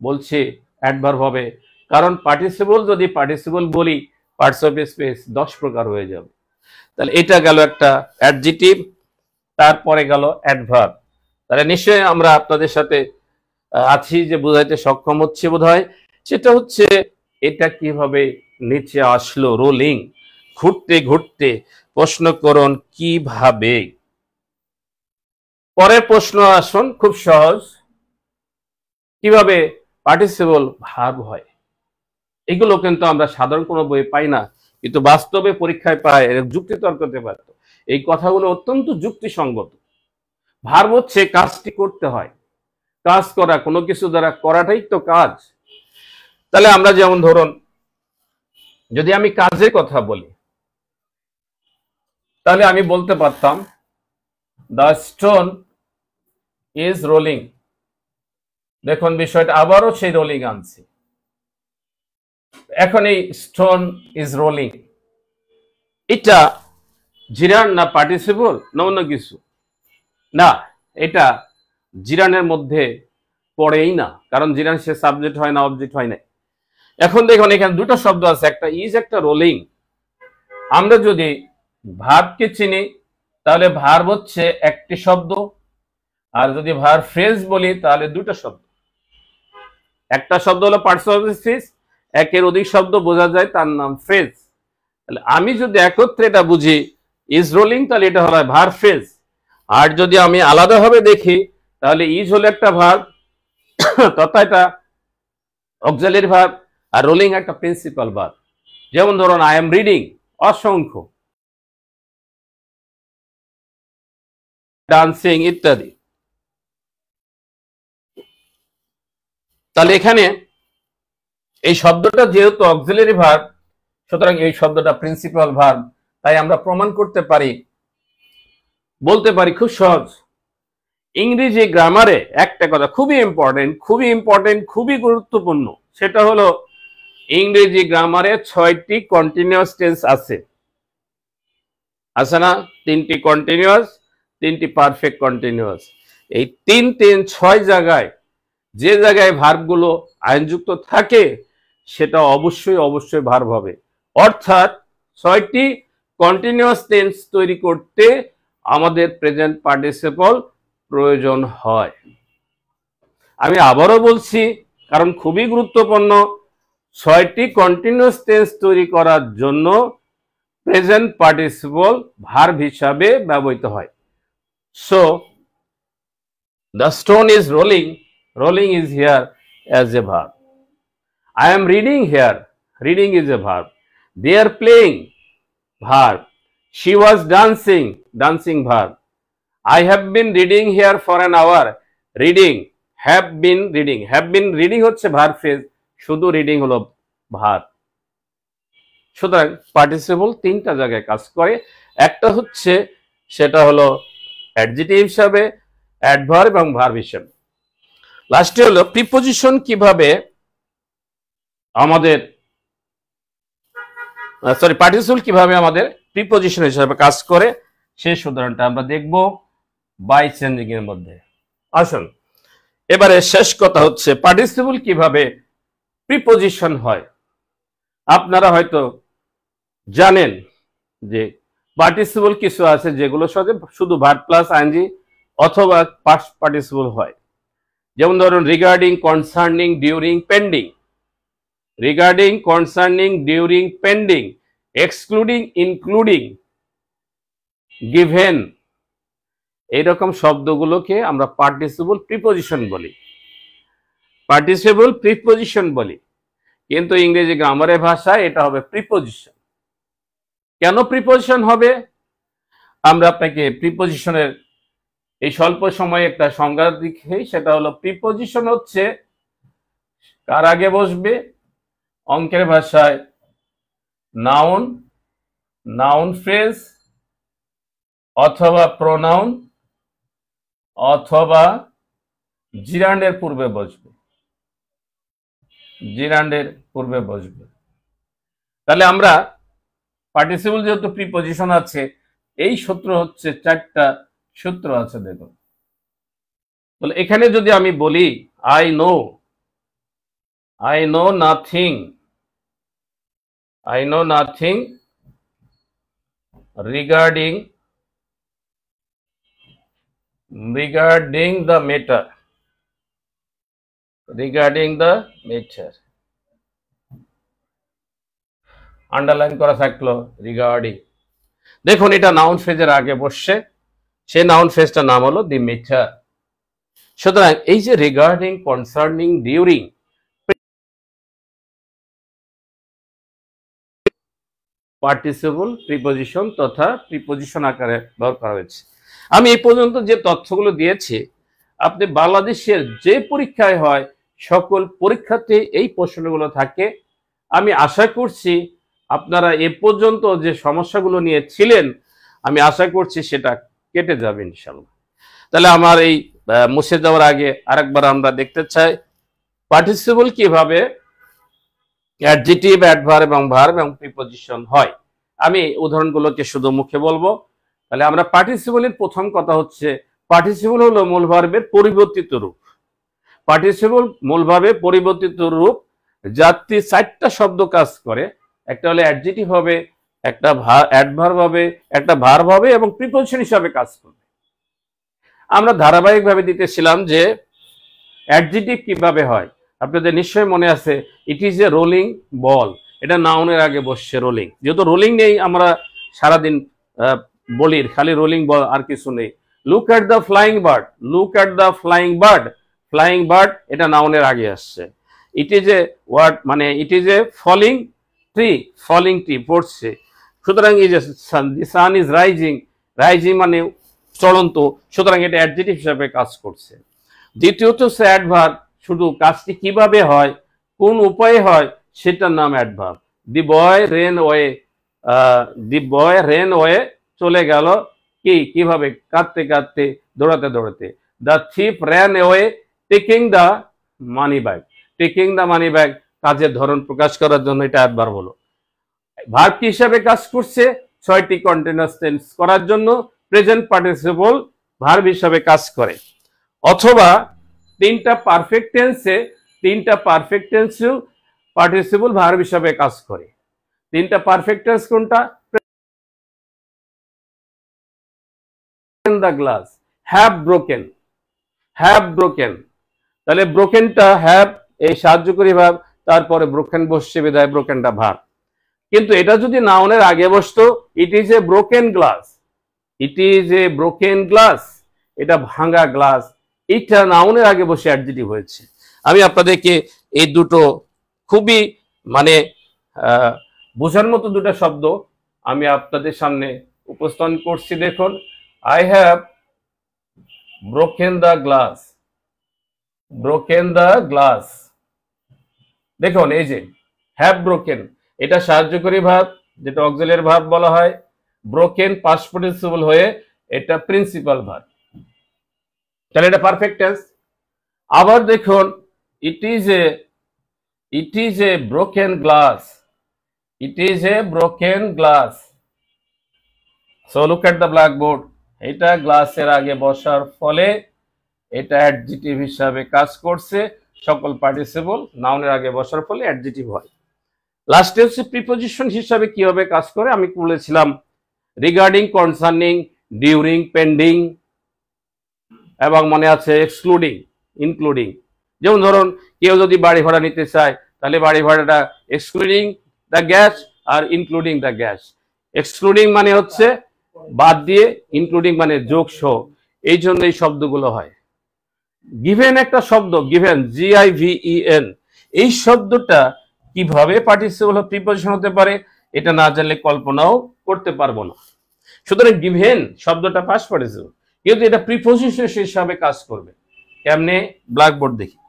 বলছি অ্যাডভার্ব হবে। কারণ পার্টিসিপল যদি পার্টিসিপল বলি, পার্টস অফ স্পিচ 10 প্রকার হয়ে যাবে। তাহলে এটা গেল একটা অ্যাডজেক্টিভ, তারপরে গেল অ্যাডভার্ব। তাহলে নিশ্চয়ই আমরা আপনাদের সাথে আছি যে বোঝাইতে সক্ষম হচ্ছে বোধহয়। সেটা হচ্ছে এটা কিভাবে নিচে আসলো, রোলিং, ঘুরতে ঘুরতে। প্রশ্ন করুন কিভাবে। পরের প্রশ্ন আসুন, খুব সহজ, কিভাবে পার্টিসিপল ভার্ব হয়? এগুলো কিন্তু আমরা সাধারণ কোনো বই পাই না, কিন্তু বাস্তবে পরীক্ষায় পায়, যুক্তিতর্ক করতে পারত। এই কথাগুলো অত্যন্ত যুক্তিসঙ্গত। ভার্ব হচ্ছে কাজটি করতে হয়, কাজ করা, কোনো কিছু দ্বারা করাটাই তো কাজ। তাহলে আমরা যেমন ধরুন, যদি আমি কাজের কথা বলি, তাহলে আমি বলতে পারতাম দ্য স্টোন ইজ রোলিং। দেখুন বিষয়টা আবারও সেই রোলিং আনছি। এখন এই স্টোন ইজ রোলিং, এটা জিরান না পার্টিসিপল না অন্য কিছু? না, এটা জিরানের মধ্যে পড়েই না, কারণ জিরান সে সাবজেক্ট হয় না, অবজেক্ট হয় না। এখন দেখুন এখানে দুটো শব্দ আছে, একটা ইজ, একটা রোলিং। আমরা যদি ভার্বকে চিনি, তাহলে ভার্ব হচ্ছে একটি শব্দ, আর যদি ভার্ব ফ্রেজ বলি তাহলে দুটো শব্দ। একটা শব্দ হলো পার্টস অফ স্পিচ, একের অধিক শব্দ বোঝা যায়, তার নাম ফ্রেজ। তাহলে আমি যদি একত্রে এটা বুঝি ইজ রোলিং, তাহলে এটা হলো ভার্ব ফ্রেজ। আর যদি আমি আলাদাভাবে দেখি, তাহলে ইজ হলো একটা ভার্ব, তথা এটা অক্সিলারি ভার্ব, আর রোলিং একটা প্রিন্সিপাল ভার্ব। যেমন ধরুন আই এম রিডিং, অসংখ্য, ডান্সিং ইত্যাদি। তাহলে এখানে এই শব্দটা যেহেতু অক্সিলারি ভার্ব, সুতরাং এই শব্দটা প্রিন্সিপাল ভার্ব। তাই আমরা প্রমাণ করতে পারি, বলতে পারি খুব সহজ, ইংরেজি গ্রামারে একটা কথা খুবই ইম্পর্টেন্ট, খুবই ইম্পর্টেন্ট, খুবই গুরুত্বপূর্ণ। সেটা হলো ইংরেজি গ্রামারে 6টি কন্টিনিউয়াস টেন্স আছে, আছে না? 3টি কন্টিনিউয়াস, 3টি পারফেক্ট কন্টিনিউয়াস। এই 3 3 6 জায়গায় যে জায়গায় ভার্বগুলো আইনযুক্ত থাকে, সেটা অবশ্যই অবশ্যই ভার্ব হবে। অর্থাৎ 6টি কন্টিনিউয়াস টেন্স তৈরি করতে আমাদের প্রেজেন্ট পার্টিসিপল প্রয়োজন হয়। আমি আবারও বলছি, কারণ খুবই গুরুত্বপূর্ণ, 6টি কন্টিনিউয়াস টেন্স তৈরি করার জন্য প্রেজেন্ট পার্টিসিপল ভার্ব হিসাবে ব্যবহৃত হয়। So the stone is rolling, rolling is here as a verb. I am reading here, reading is a verb. They are playing, verb. She was dancing, dancing verb. I have been reading here for an hour, reading, have been reading হচ্ছে verb phrase, শুধু reading হলো verb। সুতরাং participle তিনটা জায়গায় কাজ করে, একটা হচ্ছে সেটা হলো অ্যাডজেক্টিভ হিসাবে, অ্যাডভার্ব এবং ভার্ব হিসাবে। লাস্টে হলো প্রিপোজিশন কিভাবে আমাদের পার্টিসিপল কিভাবে আমাদের প্রিপোজিশন হিসাবে কাজ করে, সেই উদাহরণটা আমরা দেখব বাই চেঞ্জিং এর মধ্যে। আসুন এবারে শেষ কথা হচ্ছে পার্টিসিপল কিভাবে প্রিপোজিশন হয়। আপনারা হয়তো জানেন যে পার্টিসিপল কিছু আছে যেগুলো সাথে শুধু ভার্ব প্লাস আইএনজি অথবা পাস্ট পার্টিসিপল হয়। যেমন ধরুন regarding, concerning, during, pending. Regarding, concerning, during, pending, excluding, including, given, এইরকম শব্দগুলোকে আমরা পার্টিসিপল প্রিপোজিশন বলি, পার্টিসিপল প্রিপোজিশন বলি। কিন্তু ইংরেজি গ্রামারের ভাষায় এটা হবে প্রিপোজিশন। কেন প্রিপোজিশন হবে? আমরা আপনাকে প্রিপোজিশনের এই স্বল্প সময়ে একটা সংজ্ঞা দিই, সেটা হলো প্রিপোজিশন হচ্ছে কার আগে বসবে, অঙ্কের ভাষায় নাউন, নাউন ফ্রেজ অথবা প্রোনাউন অথবা জিরান্ডের পূর্বে বসবে, জিরান্ডের পূর্বে বসবে। তাহলে আমরা পার্টিসিপল যেহেতু প্রিপোজিশন আছে, এই সূত্র হচ্ছে 4টা সূত্র আছে দেখুন। তাহলে এখানে যদি আমি বলি I know nothing, I know nothing regarding the matter, underline করা থাকলো রিগার্ডিং। দেখুন এটা নাউন ফ্রেজের আগে বসছে, সেই নাউন ফ্রেজটার নাম হলো দি ম্যাটার। সুতরাং এই যে regarding, concerning, during participle preposition তথা প্রিপোজিশন আকারে ব্যবহার করা হয়েছে। আমি এই পর্যন্ত যে তথ্যগুলো দিয়েছি, আপনি বাংলাদেশের যে পরীক্ষায় হয় সকল পরীক্ষাতে এই প্রশ্নগুলো থাকে। আমি আশা করছি আপনারা এ পর্যন্ত যে সমস্যাগুলো নিয়ে ছিলেন, আমি আশা করছি সেটা কেটে যাবে ইনশাল্লাহ। তাহলে আমার এই মুছে যাওয়ার আগে আরেকবার আমরা দেখতে চাই পার্টিসিপল কিভাবে অ্যাডজেক্টিভ, অ্যাডভার্ব এবং ভার্ব এবং প্রিপোজিশন হয়। আমি উদাহরণগুলোকে শুধু মুখে বলবো। তাহলে আমরা পার্টিসিপলের প্রথম কথা হচ্ছে পার্টিসিপল হলো মূল ভার্বের পরিবর্তিত রূপ। পার্টিসিপল মূল ভার্বের পরিবর্তিত রূপ, যাতে 4টা শব্দ কাজ করে। একটা হলো অ্যাডজেক্টিভ হবে, একটা অ্যাডভার্ব হবে, একটা ভার্ব হবে এবং প্রিপোজিশন হিসাবে কাজ করবে। আমরা ধারাবাহিকভাবে দিতেছিলাম যে অ্যাডজেক্টিভ কিভাবে হয়। আপনাদের নিশ্চয়ই মনে আছে, ইট ইজ এ রোলিং বল, এটা নাউনের আগে বসছে রোলিং। যেহেতু রোলিং নেই, আমরা সারাদিন বলি খালি রোলিং বল, আর কিছু নেই। Look at the flying bird, look at the flying bird, flying bird এটা নাউনের আগে আসছে। ইট ইজ এ ওয়ার্ড, মানে it is a falling tree, falling tree পড়ছে। সুতরাং এই যে সান ইজ রাইজিং, রাইজিং মানে চলন্ত, সুতরাং এটা অ্যাডজেক্টিভ হিসাবে কাজ করছে। দ্বিতীয়ত হচ্ছে অ্যাডভার্ব, শুধু কাজটি কিভাবে হয়, কোন উপায়ে হয়, সেটার নাম adverb. The boy rain way, the boy rain way চলে গেল কিভাবে, কাঁদতে কাঁদতে, দৌড়াতে দৌড়াতে। The thief ran way taking the money bag, taking the money bag কাজের ধরন প্রকাশ করার জন্য এটা অ্যাডভার্ব হলো। ভার্ব কি হিসাবে কাজ করছে, 6টি কন্টিনিউয়াস টেন্স করার জন্য প্রেজেন্ট পার্টিসিপল ভার্ব হিসাবে কাজ করে। অথবা 3টা পারফেক্ট টেন্সে, 3টা পারফেক্ট টেন্সেও পার্টিসিপল ভার্ব হিসাবে কাজ করে। 3টা পারফেক্ট টেন্স কোনটা? The glass, have broken, have broken. তাহলে ব্রোকেনটা হ্যাভ এই সাহায্যকারী ভাব, তারপরে ব্রোকেন বসছে বিদায় ব্রোকেনটা ভার। কিন্তু এটা যদি নাউনের আগে বসতো, ইট is A broken glass, it is A broken glass, এটা ভাঙা গ্লাস, এইটা নাউনের আগে বসে অ্যাডজেক্টিভ হয়েছে। আমি আপনাদেরকে এই দুটো খুবই মানে বোঝার মতো দুটো শব্দ আমি আপনাদের সামনে উপস্থাপন করছি। দেখুন, I have broken the glass, broken the glass. দেখুন এই যে হ্যাভ ব্রোকেন, এটা সাহায্যকারী ভাব, যেটা অক্সিলিয়ারি ভাব বলা হয়। ব্রোকেন পাস্ট পার্টিসিপল হয়ে এটা প্রিন্সিপাল ভার্ব, তাহলে এটা পারফেক্ট টেন্স। আবার দেখুন, ইট is A broken glass, it is A broken glass. So look at the blackboard, এটা গ্লাসের আগে বসার ফলে এটা অ্যাডজেক্টিভ হিসাবে কাজ করছে। সকল পার্টিসিপল নাউনের আগে বসার ফলে অ্যাডজেক্টিভ হয়। লাস্টে হচ্ছে প্রিপোজিশন হিসাবে কিভাবে কাজ করে আমি বলেছিলাম, রিগার্ডিং, কনসার্নিং, ডিউরিং, পেন্ডিং, এবং মনে আছে এক্সক্লুডিং, ইনক্লুডিং। যেমন ধরুন কেউ যদি বাড়ি ভাড়া নিতে চায়, তাহলে বাড়ি ভাড়াটা এক্সক্লুডিং দ্য গ্যাস আর ইনক্লুডিং দ্য গ্যাস। এক্সক্লুডিং মানে হচ্ছে বাদ দিয়ে, ইনক্লুডিং মানে যোগ সহ, এই জন্য এই শব্দগুলো হয়। গিভেন একটা শব্দ, গিভেন, GIVEN, এই শব্দটা কিভাবে পার্টিসিপল প্রিপোজিশন হতে পারে এটা না জানলে কল্পনাও করতে পারবো না। সুতরাং গিভেন শব্দটা পাস্ট পার্টিসিপল, কিন্তু এটা প্রিপোজিশন হিসাবে কাজ করবে। কেমনে? ব্ল্যাকবোর্ড দেখি।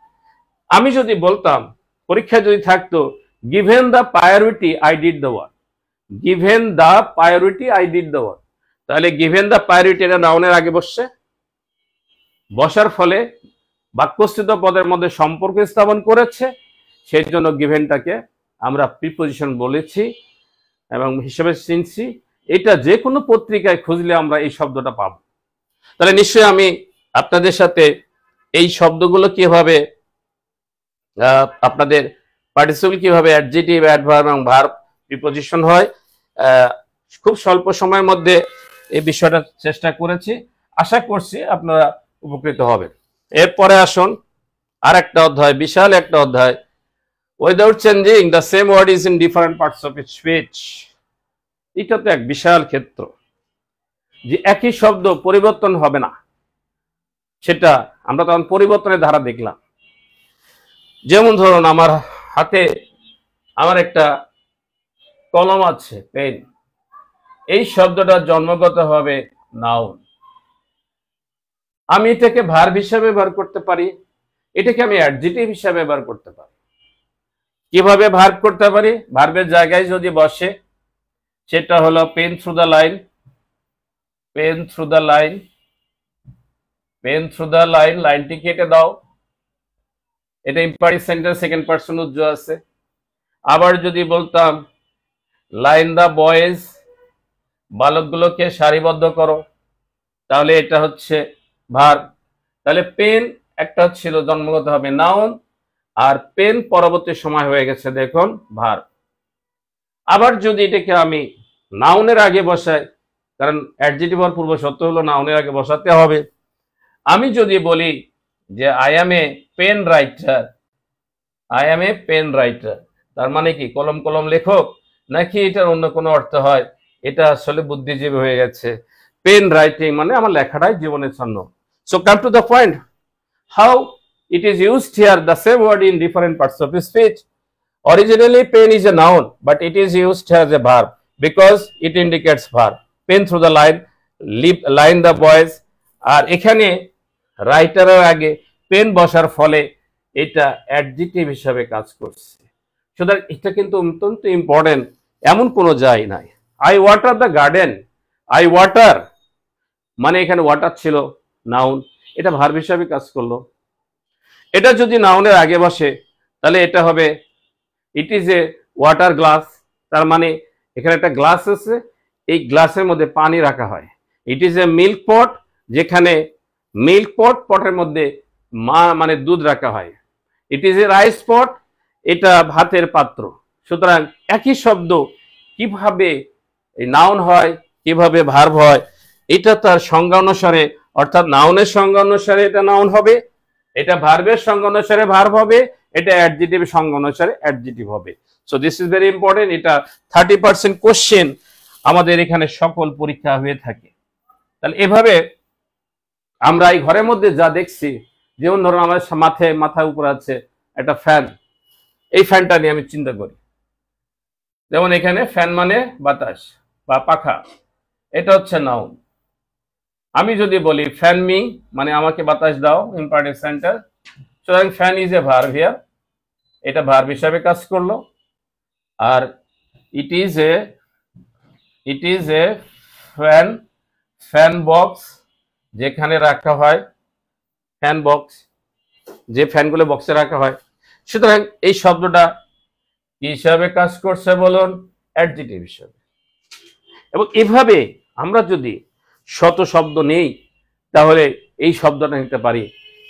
আমি যদি বলতাম, পরীক্ষায় যদি থাকতো, given the priority I did the work, given the priority I did the work, তাহলে গিভেন দ্য প্রায়োরিটি এটা নাউনের আগে বসছে, বসার ফলে বাক্যস্থিত পদের মধ্যে সম্পর্ক স্থাপন করেছে, সেই জন্য গিভেনটাকে আমরা প্রিপোজিশন বলেছি এবং হিসেবে চিনছি। এটা যে কোনো পত্রিকায় খুঁজলে আমরা এই শব্দটা পাবো। তাহলে নিশ্চয়ই আমি আপনাদের সাথে এই শব্দগুলো কিভাবে আপনাদের পার্টিসিপল কিভাবে অ্যাডজেক্টিভ, অ্যাডভার্ব এবং ভার্ব প্রিপোজিশন হয় খুব স্বল্প সময়ের মধ্যে এই বিষয়টা চেষ্টা করেছি। আশা করছি আপনারা উপকৃত হবেন। এরপরে আসুন আর একটা অধ্যায়, বিশাল একটা অধ্যায়, without changing the same word is in different parts of its speech. এটা তো এক বিশাল ক্ষেত্র, যে একই শব্দ পরিবর্তন হবে না, সেটা আমরা তখন পরিবর্তনের ধারা দেখলাম। যেমন ধরুন আমার হাতে আমার একটা কলম আছে, পেন, এই শব্দটা জন্মগতভাবে নাউন। আমি এটাকে ভার্ব হিসাবে ব্যবহার করতে পারি, এটাকে আমি অ্যাডজেক্টিভ হিসাবে ব্যবহার করতে পারি। কিভাবে ভার্ব করতে পারি? ভার্বের জায়গায় যদি বসে, সেটা হলো pen through the line, pen through the line, pen through the line, লাইনটি কেটে দাও, এটা ইম্পারেটিভ সেন্টেন্স, সেকেন্ড পারসন উজ্জ্ব আছে। আবার যদি বলতাম লাইন দ্য বয়েজ, বালকগুলোকে সারিবদ্ধ করো, তাহলে এটা হচ্ছে ভার্ব। তাহলে পেন একটা ছিল জন্মগতভাবে নাউন, আর পেন পরবর্তী সময় হয়ে গেছে দেখুন ভার্ব। আবার যদি এটাকে আমি নাউনের আগে বসাই, কারণ অ্যাডজেক্টিভ হওয়ার পূর্ব শর্ত হলো নাউনের আগে বসাতে হবে। আমি যদি বলি যে I am a pen writer, I am a pen writer, তার মানে কি কলম কলম লেখক, নাকি এটার অন্য কোনো অর্থ হয়? এটা আসলে বুদ্ধিজীবী হয়ে গেছে। পেন রাইটিং মানে আমার লেখাটাই জীবনের ছন্দ। So come to the point, how it is used here, the same word in different parts of speech. Originally pen is a noun, but it is used as a verb because it indicates verb. Pen through the line, line the boys, আর এখানে রাইটারের আগে pen বসার ফলে এটা adjective হিসাবে কাজ করছে। সুতরাং এটা কিন্তু অত্যন্ত ইম্পর্টেন্ট, এমন কোনো যায় নাই। I water the garden, I water মানে এখানে ওয়াটার ছিল নাউন, এটা ভার্ব হিসাবে কাজ করলো। এটা যদি নাউনের আগে বসে তাহলে এটা হবে ইট ইজ এ ওয়াটার গ্লাস, তার মানে এখানে একটা গ্লাস আছে, এই গ্লাসের মধ্যে পানি রাখা হয়। ইট ইজ এ মিল্ক পট, যেখানে মিল্ক পট, পটের মধ্যে মানে দুধ রাখা হয়। ইট ইজ এ রাইস পট, এটা ভাতের পাত্র। সুতরাং একই শব্দ কিভাবে নাউন হয়, কিভাবে ভার্ব হয়, এটা তার সংজ্ঞা অনুসারে, অর্থাৎ নাউনের সংজ্ঞা অনুসারে এটা নাউন হবে, এটা ভার্বের সংজ্ঞা অনুসারে ভার্ব হবে, এটা অ্যাডজেটিভ সংজ্ঞা অনুসারে অ্যাডজেটিভ হবে। So this is very important. এটা 30% কোশ্চেন আমাদের এখানে সকল পরীক্ষা হয়ে থাকে। তাহলে এভাবে আমরা এই ঘরের মধ্যে যা দেখছি, যেমন ধরুন আমার মাথার উপর আছে একটা ফ্যান, এই ফ্যানটা নিয়ে আমি চিন্তা করি, যেমন এখানে ফ্যান মানে বাতাস বা পাখা, এটা হচ্ছে নাউন। আমি যদি বলি ফ্যান মি মানে আমাকে বাতাস দাও, ইম্পারেটিভ সেন্টেন্স, সুতরাং fan is a verb here, এটা ভার্ব হিসাবে কাজ করলো। আর it is a fan box, যেখানে রাখা হয় ফ্যান বক্স, যে ফ্যানগুলো বক্সে রাখা হয়। সুতরাং এই শব্দটা কি হিসাবে কাজ করছে বলুন? অ্যাডজেক্টিভ হিসাবে। এবং এভাবে আমরা যদি শত শব্দ নেই তাহলে এই শব্দটা নিতে পারি।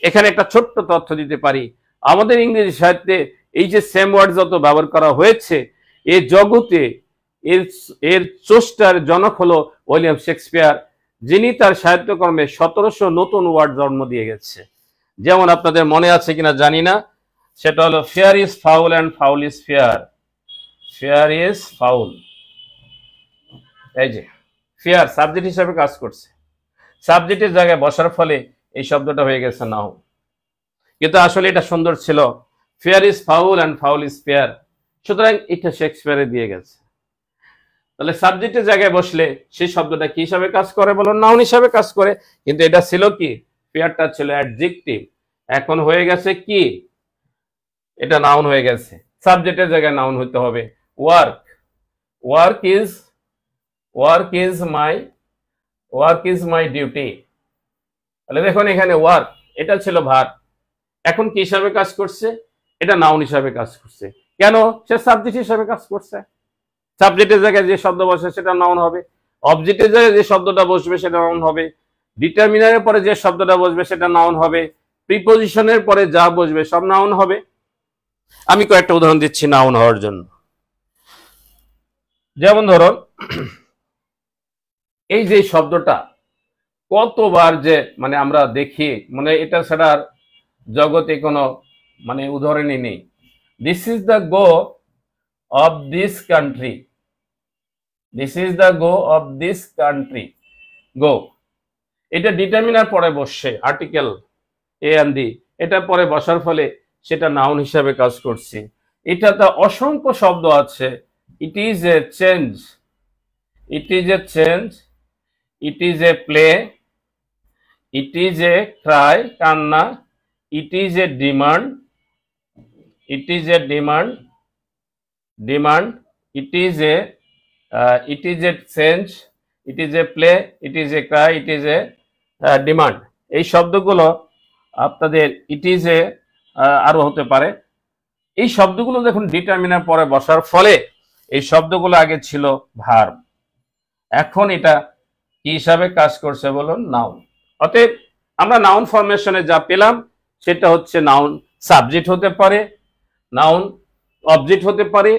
এখানে একটা ছোট্ট তথ্য দিতে পারি, আমাদের ইংরেজি সাহিত্যে এই যে সেম ওয়ার্ড যত ব্যবহার করা হয়েছে, এই জগতে এর স্রষ্টার জনক হলো উইলিয়াম শেক্সপিয়ার, যিনি তার সাহিত্যকর্মে 1700 নতুন ওয়ার্ড জন্ম দিয়ে গেছে। যেমন আপনাদের মনে আছে কিনা জানি না, সেটা হলো fair is foul and foul is fair. Fair is foul, এই যে ফেয়ার সাবজেক্ট হিসাবে কাজ করছে, সাবজেক্টের জায়গায় বসার ফলে এই শব্দটা হয়ে গেছে নাউন। কিন্তু আসলে এটা সুন্দর ছিল, fair is foul and foul is fair, সুতরাং এটা শেক্সপিয়ারে দিয়ে গেছে। তাহলে সাবজেক্টের জায়গায় বসলে সেই শব্দটা কি হিসাবে কাজ করে বলুন? নাউন হিসাবে কাজ করে। কিন্তু এটা ছিল কি, ফেয়ারটা ছিল অ্যাডজেক্টিভ, এখন হয়ে গেছে কি, এটা নাউন হয়ে গেছে। সাবজেক্টের জায়গায় নাউন হতে হবে। Work is my duty. তাহলে দেখুন এখানে ওয়ার্ক, এটা ছিল ভার্ব, এখন কি হিসাবে কাজ করছে? এটা নাউন হিসাবে কাজ করছে। কেন? সে সাবজেক্ট হিসাবে কাজ করছে। সাবজেক্টের জায়গায় যে শব্দ বসে সেটা নাউন হবে, অবজেক্টের জায়গায় যে শব্দটা বসবে সেটা নাউন হবে, ডিটারমিনারের পরে যে শব্দটা বসবে সেটা নাউন হবে, প্রিপোজিশনের পরে যা বসবে সব নাউন হবে। আমি কয়েকটা উদাহরণ দিচ্ছি নাউন হওয়ার জন্য। যেমন ধরুন এই যে শব্দটা কতবার যে মানে আমরা দেখি, মানে এটা ছাড়া জগতে কোনো মানে উদাহরণই নেই। This is the go of this country, this is the go of this country. Go, এটা ডিটারমিনার পরে বসছে, আর্টিকেল এ এন্ড দি, এটা পরে বসার ফলে সেটা নাউন হিসাবে কাজ করছে। এটাতে অসংখ্য শব্দ আছে। It is a change, it is a change, it is a play, it is a cry, কান্না, it is a demand, it is a demand, it is a change, it is a play, it is a cry, it is a demand. এই শব্দগুলো আপনাদের ইট is এ আরো হতে পারে। এই শব্দগুলো দেখুন ডিটারমিনার পরে বসার ফলে এই শব্দগুলো আগে ছিল ভার্ব, এখন এটা কি হিসাবে কাজ করছে বলুন? নাউন। অতএব আমরা নাউন ফরমেশনে যা পেলাম সেটা হচ্ছে নাউন সাবজেক্ট হতে পারে, নাউন অবজেক্ট হতে পারে,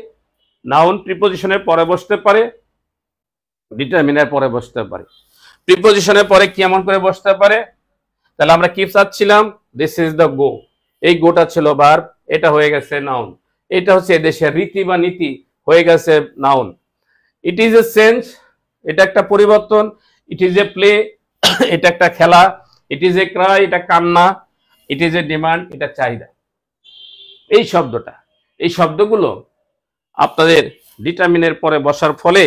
নাউন প্রিপোজিশনের পরে বসতে পারে, ডিটারমিনার পরে বসতে পারে। প্রিপোজিশনের পরে কেমন করে বসতে পারে? তাহলে আমরা কি চাচ্ছিলাম? দিস ইজ দ্য গো, এই গোটা ছিল ভার্ব, এটা হয়ে গেছে নাউন। এটা হচ্ছে এদেশের রীতি বা নীতি, হয়ে গেছে noun. It is a change, এটা একটা পরিবর্তন। ইট ইজ এ প্লে, এটা একটা খেলা। ইট ইজ এ ক্রাই, এটা কান্না। ইট ইজ এ ডিমান্ড, এটা চাহিদা। এই শব্দটা, এই শব্দগুলো আপনাদের ডিটারমিনের পরে বসার ফলে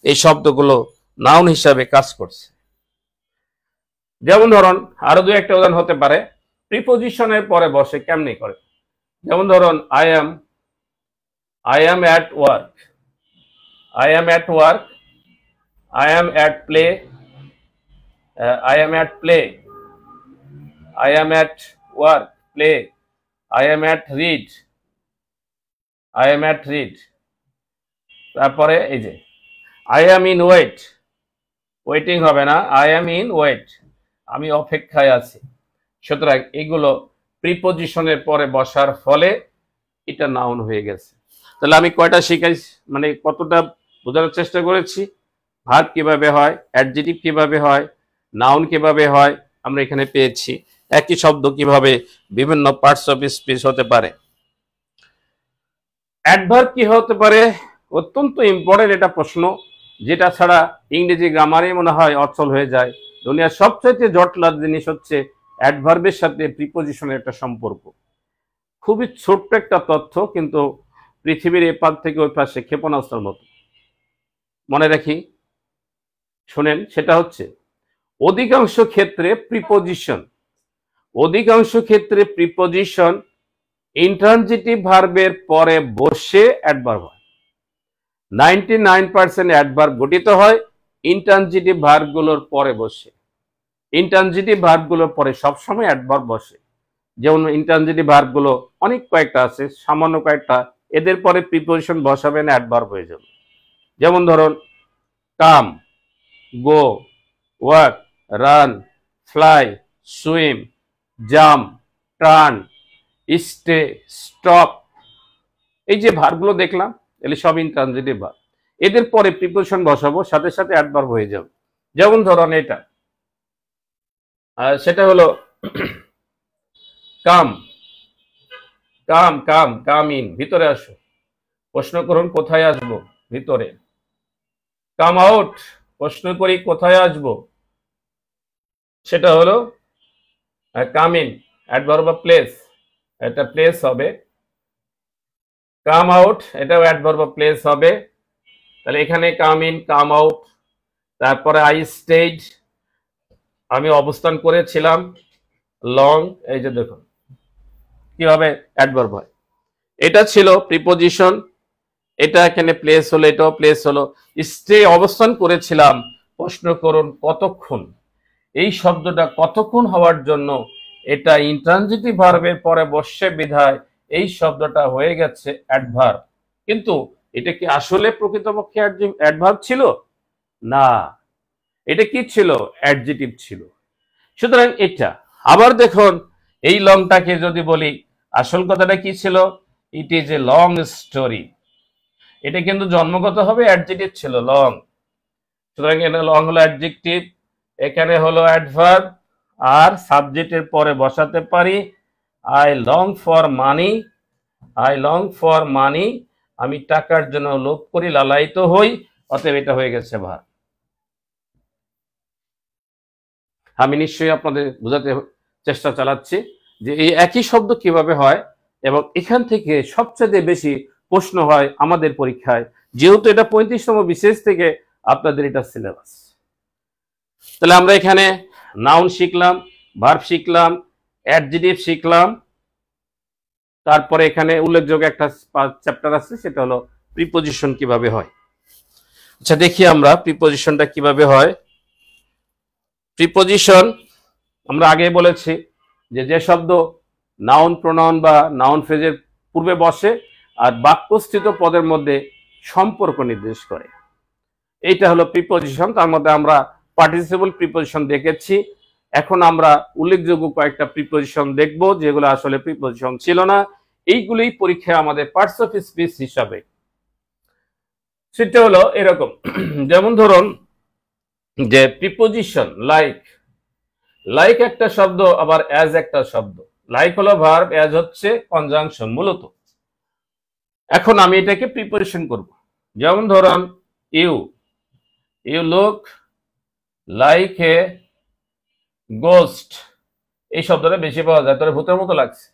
এই শব্দগুলো নাউন হিসাবে কাজ করছে। যেমন ধরুন আরো দু একটা উদাহরণ হতে পারে, প্রিপোজিশনের পরে বসে কেমনি করে। যেমন ধরুন I am at work, I am at work, I am at play, I am at play, I am at work, play, I am at read, I am at read. তারপরে এই যে I am in wait, waiting হবে না, I am in wait, আমি অপেক্ষায় আছি। সুতরাং এগুলো প্রিপোজিশনের পরে বসার ফলে এটা নাউন হয়ে গেছে। তাহলে আমি কয়টা শিখাই, মানে কতটা বোঝানোর চেষ্টা করেছি, ভার্ব কিভাবে হয়, অ্যাডজেক্টিভ কিভাবে হয়, নাউন কিভাবে হয় আমরা এখানে পেয়েছি, একই শব্দ কিভাবে বিভিন্ন পার্টস অফ স্পিচ হতে পারে। অ্যাডভার্ব কি হতে পারে? অত্যন্ত ইম্পর্টেন্ট এটা প্রশ্ন, যেটা ছাড়া ইংরেজি গ্রামারে মনে হয় অচল হয়ে যায়। দুনিয়ার সবচাইতে জটিল জিনিস হচ্ছে অ্যাডভার্বের সাথে প্রিপোজিশনের একটা সম্পর্ক। খুবই ছোট্ট একটা তথ্য, কিন্তু পৃথিবীর এপার থেকে ওই পাশে ক্ষেপণাস্ত্রের মতো। মনে রাখি, শোনেন, সেটা হচ্ছে অধিকাংশ ক্ষেত্রে প্রিপোজিশন ইন্ট্রানজিটিভ ভার্বের পরে বসে অ্যাডভার্ব হয়। 99% অ্যাডভার্ব গঠিত হয় ইন্ট্রানজিটিভ ভার্বগুলোর পরে বসে। ইন্ট্রানজিটিভ ভার্বগুলোর পরে সবসময় অ্যাডভার্ব বসে। যেমন ইন্ট্রানজিটিভ ভার্বগুলো অনেক কয়েকটা আছে, সামান্য কয়েকটা, এদের পরে প্রিপোজিশন বসাবেন, অ্যাডভার্ব হয়ে যাবে। যেমন ধরুন, come, go, work, run, fly, swim, jump, turn, stay, stop. এই যে ভার্বগুলো দেখলাম, এগুলো সব ইন্ট্রানজিটিভ ভার্ব। এদের পরে প্রিপোজিশন বসাবো, সাথে সাথে অ্যাডভার্ব হয়ে যাবে। যেমন ধরুন এটা, সেটা হলো কাম, কাম কাম কাম ইন, ভিতরে আসো। প্রশ্ন করুন, কোথায় আসবো? ভিতরে। কাম আউট, প্রশ্ন করি কোথায় আসবো? সেটা হলো come in, adverb of place, এটা প্লেস হবে। কাম আউট, এটাও অ্যাডভার্ব অফ প্লেস হবে। তাহলে এখানে কাম ইন, কাম আউট। তারপরে আই স্টেড, আমি অবস্থান করেছিলাম। লং, এই যে দেখুন কিভাবে অ্যাডভার্ব হয়। এটা ছিল প্রিপোজিশন, এটা এখানে প্লেস হলো, এটাও প্লেস হলো। স্টে, অবস্থান করেছিলাম। প্রশ্ন করুন কতক্ষণ, এই শব্দটা কতক্ষণ হওয়ার জন্য এটা ইন্ট্রানজিটিভ ভার্বের পরে বসে বিধায় এই শব্দটা হয়ে গেছে অ্যাডভার্ব। কিন্তু এটা কি আসলে প্রকৃতপক্ষে অ্যাডভার্ব ছিল? না, এটা কি ছিল? অ্যাডজেটিভ ছিল। সুতরাং এটা আবার দেখুন, এই লংটাকে যদি বলি, আসল কথাটা কি ছিল? ইট ইজ এ লং স্টোরি। এটা কিন্তু জন্মগতভাবে অ্যাডজেক্টিভ ছিল, লং। সুতরাং এটা লং হলো অ্যাডজেক্টিভ, এখানে হলো অ্যাডভার্ব। আর সাবজেক্টের পরে বসাতে পারি I long for money, I long for money, আমি টাকার জন্য লোভ করি, লালায়িত হই। অতএব এটা হয়ে গেছে ভার্ব। আমি নিশ্চয়ই আপনাদের বোঝাতে চেষ্টা চালাচ্ছি যে এই একই শব্দ কিভাবে হয়, এবং এখান থেকে সবচেয়ে বেশি প্রশ্ন হয় আমাদের পরীক্ষায়, যেহেতু এটা 35তম বিশেষ থেকে আপনাদের এটা সিলেবাস। তাহলে আমরা এখানে নাউন শিখলাম, ভার্ব শিখলাম, অ্যাডজেক্টিভ শিখলাম। তারপরে এখানে উল্লেখযোগ্য একটা চ্যাপ্টার আছে, সেটা হলো প্রিপোজিশন কিভাবে হয়। আচ্ছা, দেখি আমরা প্রিপোজিশনটা কিভাবে হয়। প্রিপোজিশন আমরা আগে বলেছি যে শব্দ নাউন, প্রোনাউন বা নাউন ফ্রেজের পূর্বে বসে আর বাক্যস্থিত পদের মধ্যে সম্পর্ক নির্দেশ করে, এইটা হলো প্রিপোজিশন। তার মধ্যে আমরা পার্টিসিপল প্রিপোজিশন দেখেছি। এখন আমরা উল্লেখযোগ্য কয়েকটা প্রিপোজিশন দেখব যেগুলো আসলে প্রিপোজিশন ছিল না। এইগুলি পরীক্ষায় আমাদের পার্টস অফ স্পিচ হিসাবে, সেটা হলো এরকম। যেমন ধরুন যে প্রিপোজিশন লাইক, লাইক একটা শব্দ, আবার অ্যাজ একটা শব্দ। লাইক হলো ভার্ব, অ্যাজ হচ্ছে কনজাংশন মূলত। এখন আমি এটাকে প্রিপোজিশন করব। যেমন ধরুন you, you look like a ghost, এই শব্দটা বেশি পাওয়া যায়, তোর ভূতের মতো লাগছে।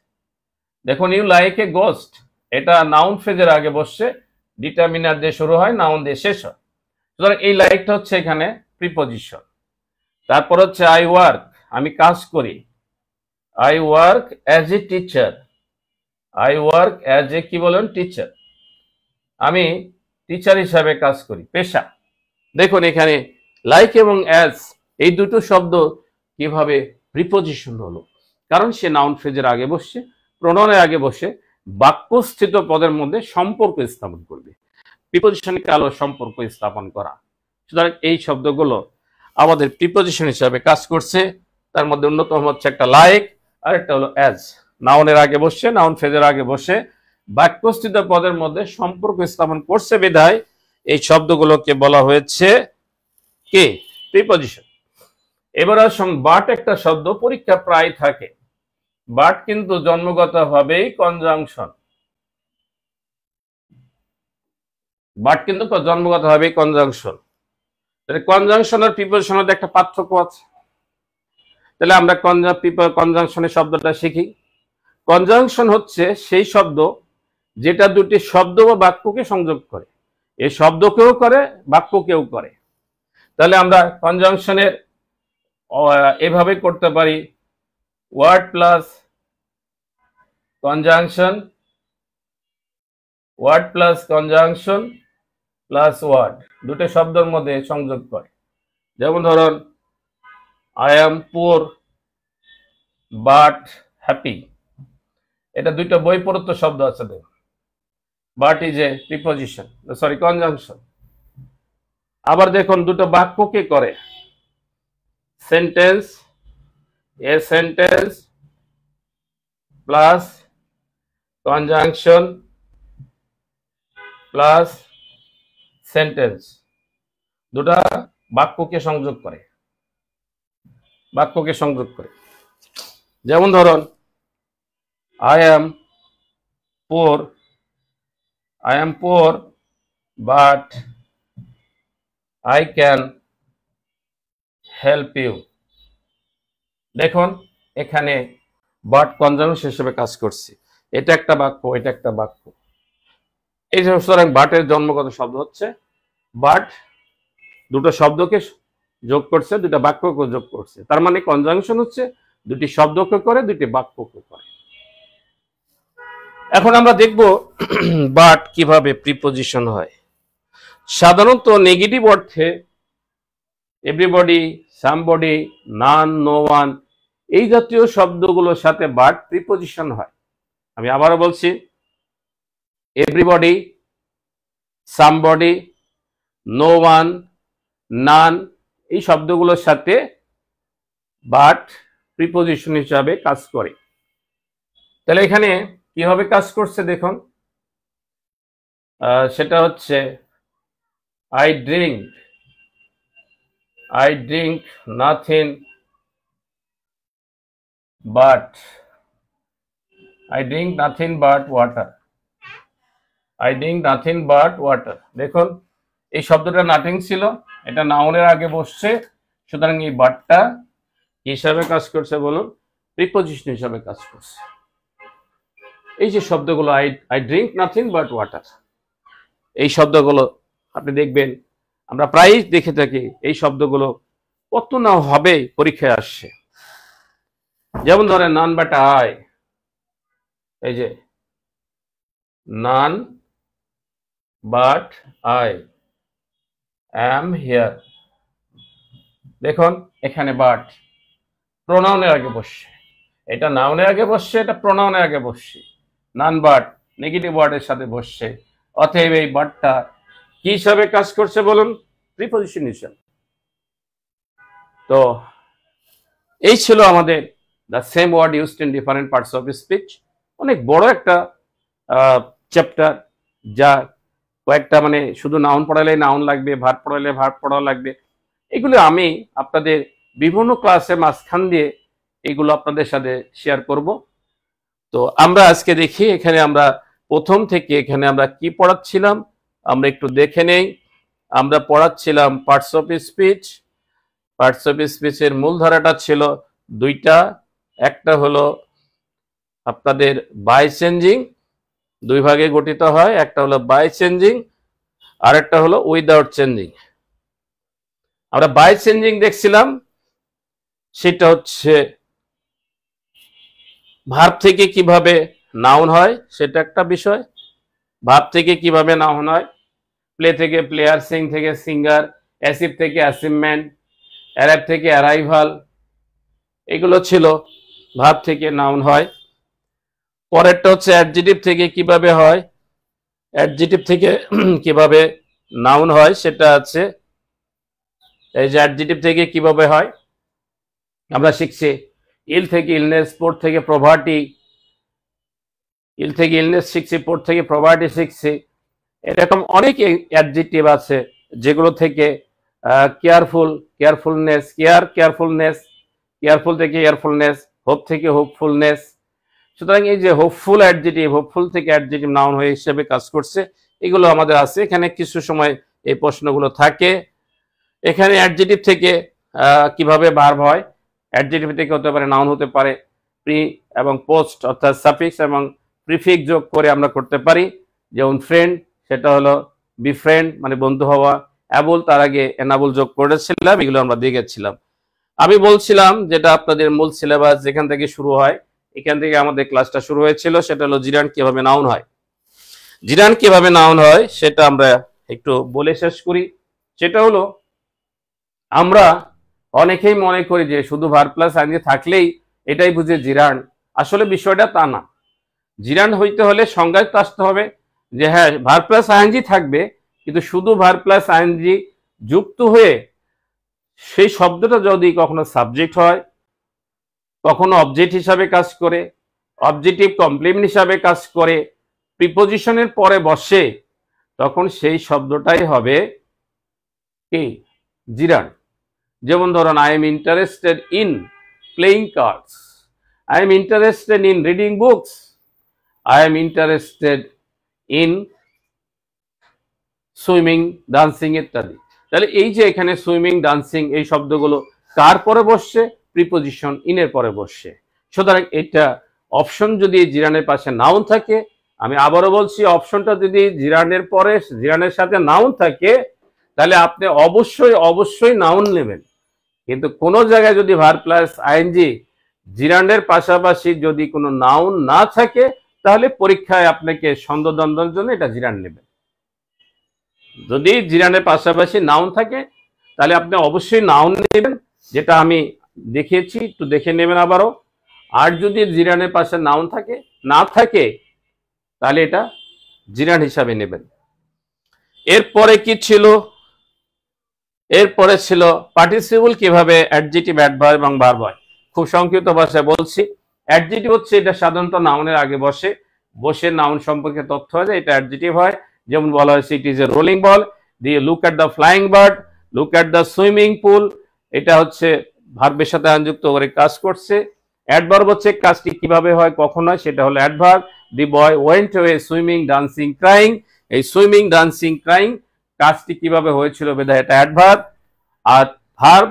দেখুন, ইউ লাইক এ গোস্ট, এটা নাউন ফ্রেজের আগে বসছে, ডিটারমিনার দিয়ে শুরু হয়, নাউন দিয়ে শেষ হয়। সুতরাং এই লাইকটা হচ্ছে এখানে প্রিপোজিশন। তারপর হচ্ছে আই ওয়ার্ক, আমি কাজ করি। I work as a teacher, I work as a কি বলেন, টিচার, আমি টিচার হিসাবে কাজ করি, পেশা। দেখুন এখানে লাইক এবং অ্যাজ এই দুটো শব্দ কিভাবে প্রিপোজিশন হলো, কারণ সে নাউন ফ্রেজের আগে বসছে, প্রোনাউনের আগে বসে বাক্যস্থিত পদের মধ্যে সম্পর্ক স্থাপন করবে। প্রিপোজিশন কালো সম্পর্ক স্থাপন করা। সুতরাং এই শব্দগুলো আমাদের প্রিপোজিশন হিসাবে কাজ করছে। তার মধ্যে অন্যতম হচ্ছে একটা লাইক, আর একটা হলো অ্যাজ। নাউনের আগে বসে, নাউন ফ্রেজের আগে বসে বাক্যস্থিত পদের মধ্যে সম্পর্ক স্থাপন করছে বিধায় এই শব্দগুলোকে বলা হয়েছে কি, প্রিপোজিশন। এবার আসুন, বাট একটা শব্দ পরীক্ষা প্রায় থাকে। বাট কিন্তু জন্মগতভাবেই কনজাংশন। বাট কিন্তু জন্মগত হবে কনজাংশন। তাহলে কনজাংশন আর প্রিপোজিশনের মধ্যে একটা পার্থক্য আছে। তাহলে আমরা কনজাংশনের শব্দটা শিখি। কনজাংশন হচ্ছে সেই শব্দ যেটা দুটি শব্দ বা বাক্যকে সংযোগ করে। এই শব্দকেও করে, বাক্যকেও করে। তাহলে আমরা কনজাংশনের এভাবে করতে পারি, word plus conjunction, word plus conjunction plus word, দুটো শব্দের মধ্যে সংযোগ করে। যেমন ধরুন, I am poor but happy, এটা দুইটা বৈপরীত্য শব্দ আছে। দেখুন, but is a preposition, sorry conjunction. আবার দেখুন দুটো বাক্যকে করে, sentence, a sentence plus conjunction plus sentence, দুটা বাক্যকে সংযোগ করে, বাক্যকে সংযোগ করে। যেমন ধরুন, I am poor but I can help you. দেখুন এখানে বাট কনজাংশন হিসেবে কাজ করছে। এটা একটা বাক্য, এটা একটা বাক্য। এই সুতরাং বাটের জন্মগত শব্দ হচ্ছে বাট, দুটো শব্দকে যোগ করছে, দুটা বাক্যকে যোগ করছে। তার মানে কনজাংশন হচ্ছে দুটি শব্দকে করে, দুটি বাক্যকে করে। এখন আমরা দেখব বাট কিভাবে প্রিপোজিশন হয়। সাধারণত নেগেটিভ অর্থে এভরিবডি, সামবডি, নান, নো ওয়ান, এই জাতীয় শব্দগুলোর সাথে বাট প্রিপোজিশন হয়। আমি আবারও বলছি, এভরিবডি, সামবডি, নো ওয়ান, নান, এই শব্দগুলোর সাথে বাট প্রিপোজিশন হিসাবে কাজ করে। তাহলে এখানে কিভাবে কাজ করছে দেখুন, সেটা হচ্ছে I drink nothing but water. দেখুন এই শব্দটা নাথিং ছিল, এটা নাউনের আগে বসছে, সুতরাং এই বাটটা হিসাবে কাজ করছে বলুন, প্রিপোজিশন হিসাবে কাজ করছে। এই যে শব্দগুলো I drink nothing but water, এই শব্দগুলো আপনি দেখবেন আমরা প্রায়ই দেখে থাকি। এই শব্দগুলো কত না হবে পরীক্ষায় আসছে। যেমন ধরেন নান বাট আই, এই যে none but I am here. দেখুন এখানে বাট প্রোনাউনের আগে বসছে, এটা নাউনের আগে বসছে, এটা প্রোনাউনের আগে বসছে। নান বাট নেগেটিভ ওয়ার্ডের সাথে বসছে, অতএব এই বাটটা কি হিসাবে কাজ করছে বলুন, প্রিপোজিশন হিসাবে। তো এই ছিল আমাদের the same word used in different parts of speech. অনেক বড় একটা চ্যাপ্টার, যা কয়েকটা মানে শুধু নাউন পড়ালে নাউন লাগবে, ভার্ব পড়ালে ভার্ব পড়া লাগবে। এগুলো আমি আপনাদের বিভিন্ন ক্লাসে মাঝখান দিয়ে এগুলো আপনাদের সাথে শেয়ার করব। তো আমরা আজকে দেখি এখানে আমরা প্রথম থেকে এখানে আমরা কি পড়াচ্ছিলাম আমরা একটু দেখে নেই। আমরা পড়াচ্ছিলাম parts of speech. Parts of স্পিচের মূল ধারাটা ছিল দুইটা, একটা হলো আপনাদের বাই চেঞ্জিং, দুই ভাগে গঠিত হয়, একটা হলো বাই চেঞ্জিং আর একটা হলো উইদাউট চেঞ্জিং। আমরা বাই চেঞ্জিং দেখছিলাম, সেটা হচ্ছে ভার্ব থেকে কিভাবে নাউন হয় সেটা একটা বিষয়। ভার্ব থেকে কিভাবে নাউন হয়, প্লে থেকে প্লেয়ার, সিং থেকে সিঙ্গার, অ্যাসিভ থেকে অ্যাসিভমেন্ট, অ্যারাইভ থেকে অ্যারাইভাল, এগুলো ছিল ভার্ব থেকে নাউন হয়। পরেরটা হচ্ছে অ্যাডজেটিভ থেকে কিভাবে হয়, অ্যাডজেটিভ থেকে কিভাবে নাউন হয় সেটা আছে। এই যে অ্যাডজেটিভ থেকে কিভাবে হয় আমরা শিখছি, ইল থেকে ইলনেস, পোর থেকে প্রভার্টি, ইল থেকে ইলনেস শিখছি, পোর থেকে প্রভার্টি শিখছি। এরকম অনেক অ্যাডজেক্টিভ আছে যেগুলো থেকে কেয়ারফুল, কেয়ারফুলনেস, কেয়ারফুলনেস, কেয়ারফুল থেকে কেয়ারফুলনেস, হোপ থেকে হোপফুলনেস। সুতরাং এই যে হোপফুল অ্যাডজেক্টিভ, হোপফুল থেকে অ্যাডজেক্টিভ নাউন হয়ে হিসেবে কাজ করছে, এগুলো আমাদের আছে। এখানে কিছু সময় এই প্রশ্নগুলো থাকে। এখানে অ্যাডজেটিভ থেকে কিভাবে ভার্ব হয়, অ্যাডজেটিভ থেকে হতে পারে, নাউন হতে পারে, প্রি এবং পোস্ট অর্থাৎ সাফিক্স এবং প্রিফিক্স যোগ করে আমরা করতে পারি। যেমন ফ্রেন্ড, সেটা হলো বি ফ্রেন্ড মানে বন্ধু হওয়া। অ্যাবল, তার আগে এনাবল যোগ করেছিলাম, এগুলো আমরা দেখেছিলাম। আমি বলছিলাম যেটা আপনাদের মূল সিলেবাস যেখান থেকে শুরু হয়, এখান থেকে আমাদের ক্লাসটা শুরু হয়েছিল, সেটা হলো জিরান্ড কিভাবে নাউন হয়। জিরান্ড কিভাবে নাউন হয় সেটা আমরা একটু বলে শেষ করি। সেটা হলো, আমরা অনেকেই মনে করি যে শুধু ভার্ব প্লাস আইএনজি থাকলেই এটাই বুঝে জিরান্ড। আসলে বিষয়টা তা না। জিরান্ড হইতে হলে সংজ্ঞায় আসতে হবে যে হ্যাঁ, ভার্ব প্লাস আইএনজি থাকবে, কিন্তু শুধু ভার্ব প্লাস আইএনজি যুক্ত হয়ে সেই শব্দটা যদি কখনো সাবজেক্ট হয়, কখনো অবজেক্ট হিসাবে কাজ করে, অবজেক্টিভ কমপ্লিমেন্ট হিসাবে কাজ করে, প্রিপোজিশনের পরে বসে, তখন সেই শব্দটাই হবে কি জিরান্ড। যেমন ধরুন, I am interested in playing cards, I am interested in reading books, I am interested in swimming, dancing ইত্যাদি। তাহলে এই যে এখানে সুইমিং, ডান্সিং এই শব্দগুলো কার পরে বসছে? প্রিপোজিশন ইনের পরে বসছে। সুতরাং এটা অপশন যদি জিরানের পাশে নাউন থাকে, আমি আবারও বলছি, অপশনটা যদি জিরানের পরে, জিরানের সাথে নাউন থাকে, তাহলে আপনি অবশ্যই অবশ্যই নাউন নেবেন। কিন্তু কোনো জায়গায় যদি ভার্ব প্লাস আইএনজি জিরানের পাশাপাশি যদি কোনো নাউন না থাকে, তাহলে পরীক্ষায় আপনাকে ছন্দদ্বন্দ্বের জন্য এটা জিরান নেবেন। যদি জিরানের পাশাপাশি নাউন থাকে, তাহলে আপনি অবশ্যই নাউন নেবেন, যেটা আমি দেখিয়েছি, একটু দেখে নেবেন আবারও। আর যদি জিরানের পাশে নাউন থাকে, না থাকে, তাহলে এটা জিরান হিসাবে নেবেন। এরপরে কি ছিল? এরপরে ছিল পার্টিসিপল কিভাবে অ্যাডজেক্টিভ, অ্যাডভার্ব এবং ভার্ব হয়। খুব সংক্ষিপ্ত ভাষায় বলছি, অ্যাডজেক্টিভ হচ্ছে এটা সাধারণত নাউনের আগে বসে নাউন সম্পর্কে তথ্য হয়, এটা অ্যাডজেক্টিভ হয়। যেমন বলা হয়েছে, ইট ইজ এ রোলিং বল, দিয়ে look at the flying bird, look at the swimming pool, এটা হচ্ছে ভার্বের সাথে সংযুক্ত করে কাজ করছে। অ্যাডভার্ব হচ্ছে কাজটি কিভাবে হয়, কখন হয়, সেটা হলো adverb. The boy went away swimming, dancing, crying, এই সুইমিং, ডান্সিং, ক্রাইং কাজটি কিভাবে হয়েছিল বিধায় এটা অ্যাডভার্ব। আর ভার্ব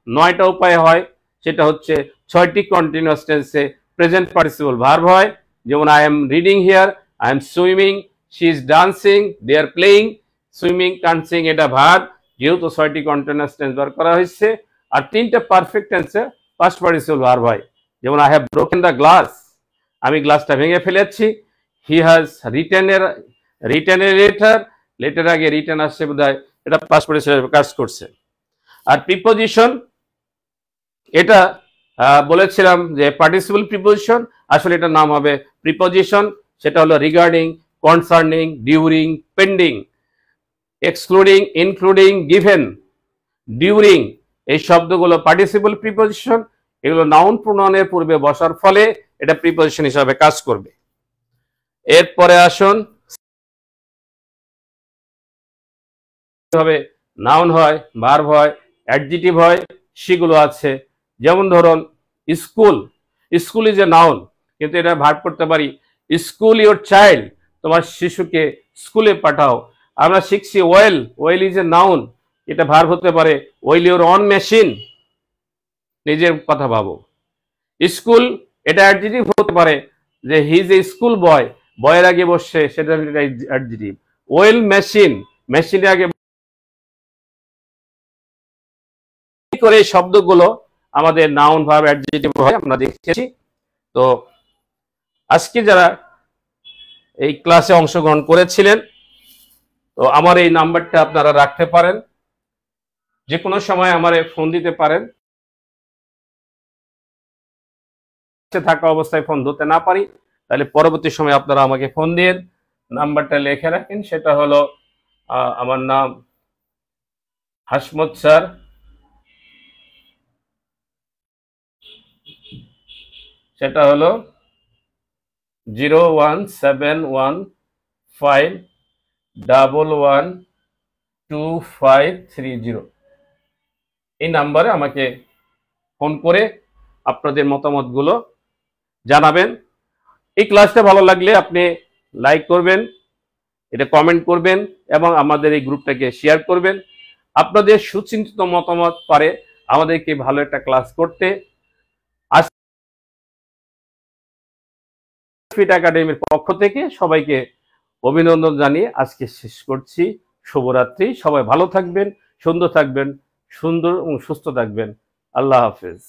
9টা উপায় হয়, সেটা হচ্ছে 6টি কন্টিনিউয়াস টেন্সে প্রেজেন্ট পার্টিসিপল ভার্ব হয়। যেমন I am reading here, I am swimming, she is dancing, they are playing. Swimming, dancing এটা ভার্ব, যেহেতু 6টি কন্টিনিউয়াস টেন্স বার করা হয়েছে। আর 3টে পারফেক্ট টেন্সে পাস্ট পার্টিসিপল ভার্ব হয়। যেমন I have broken the glass, আমি গ্লাসটা ভেঙে ফেলেছি। He has written a letter, letter আগে রিটেন আসছে বোধহয়, এটা পাস্ট পার্টিসিপল কাজ করছে। আর প্রিপোজিশন, এটা বলেছিলাম যে পার্টিসিপল প্রিপোজিশন, আসলে এটার নাম হবে প্রিপোজিশন। সেটা হলো regarding, concerning, during, pending, excluding, including, given, during, এই শব্দগুলো পার্টিসিপল প্রিপোজিশন। এগুলো নাউন প্রোনাউনের পূর্বে বসার ফলে এটা প্রিপোজিশন হিসাবে কাজ করবে। এরপরে আসুন, নাউন হয়, ভার্ব হয়, অ্যাডজেক্টিভ হয়, সেগুলো আছে। যেমন ধরুন, school, school is a noun, কিন্তু এটা ভার্ব করতে পারি, স্কুল ইওর চাইল্ড, তোমার শিশুকে স্কুলে পাঠাও। আমরা শিখছি well, well is a noun, এটা ভার্ব হতে পারে, ওয়েল ইওর অন মেশিন, নিজের কথা ভাবো। স্কুল, এটা অ্যাডজেক্টিভ হতে পারে যে হি ইজ এ স্কুল বয়, বয়ের আগে বসে, সেটা অ্যাডজেক্টিভ। ওয়েল মেশিন, মেশিনের আগে করে শব্দগুলো আমাদের নাউন, ভার্ব, অ্যাডজেক্টিভ হয়, আমরা দেখেছি। তো আজকে যারা এই ক্লাসে অংশগ্রহণ করেছিলেন, তো আমার এই নাম্বারটা আপনারা রাখতে পারেন, যে কোনো সময় আমারে ফোন দিতে পারেন। থাকা অবস্থায় ফোন ধরতে না পারি, তাহলে পরবর্তী সময় আপনারা আমাকে ফোন দিয়ে নাম্বারটা লিখে রাখেন। সেটা হলো, আমার নাম হাসমত স্যার, সেটা হলো 01715112530। এই নাম্বারে আমাকে ফোন করে আপনাদের মতামতগুলো জানাবেন। এই ক্লাসটা ভালো লাগলে আপনি লাইক করবেন এটা কমেন্ট করবেন এবং আমাদের এই গ্রুপটাকে শেয়ার করবেন। আপনাদের সুচিন্তিত মতামত পারে আমাদেরকে ভালো একটা ক্লাস করতে। ফিট একাডেমির পক্ষ থেকে সবাইকে অভিনন্দন জানিয়ে আজকে শেষ করছি। শুভরাত্রি। সবাই ভালো থাকবেন, সুন্দর থাকবেন, সুন্দর এবং সুস্থ থাকবেন। আল্লাহ হাফেজ।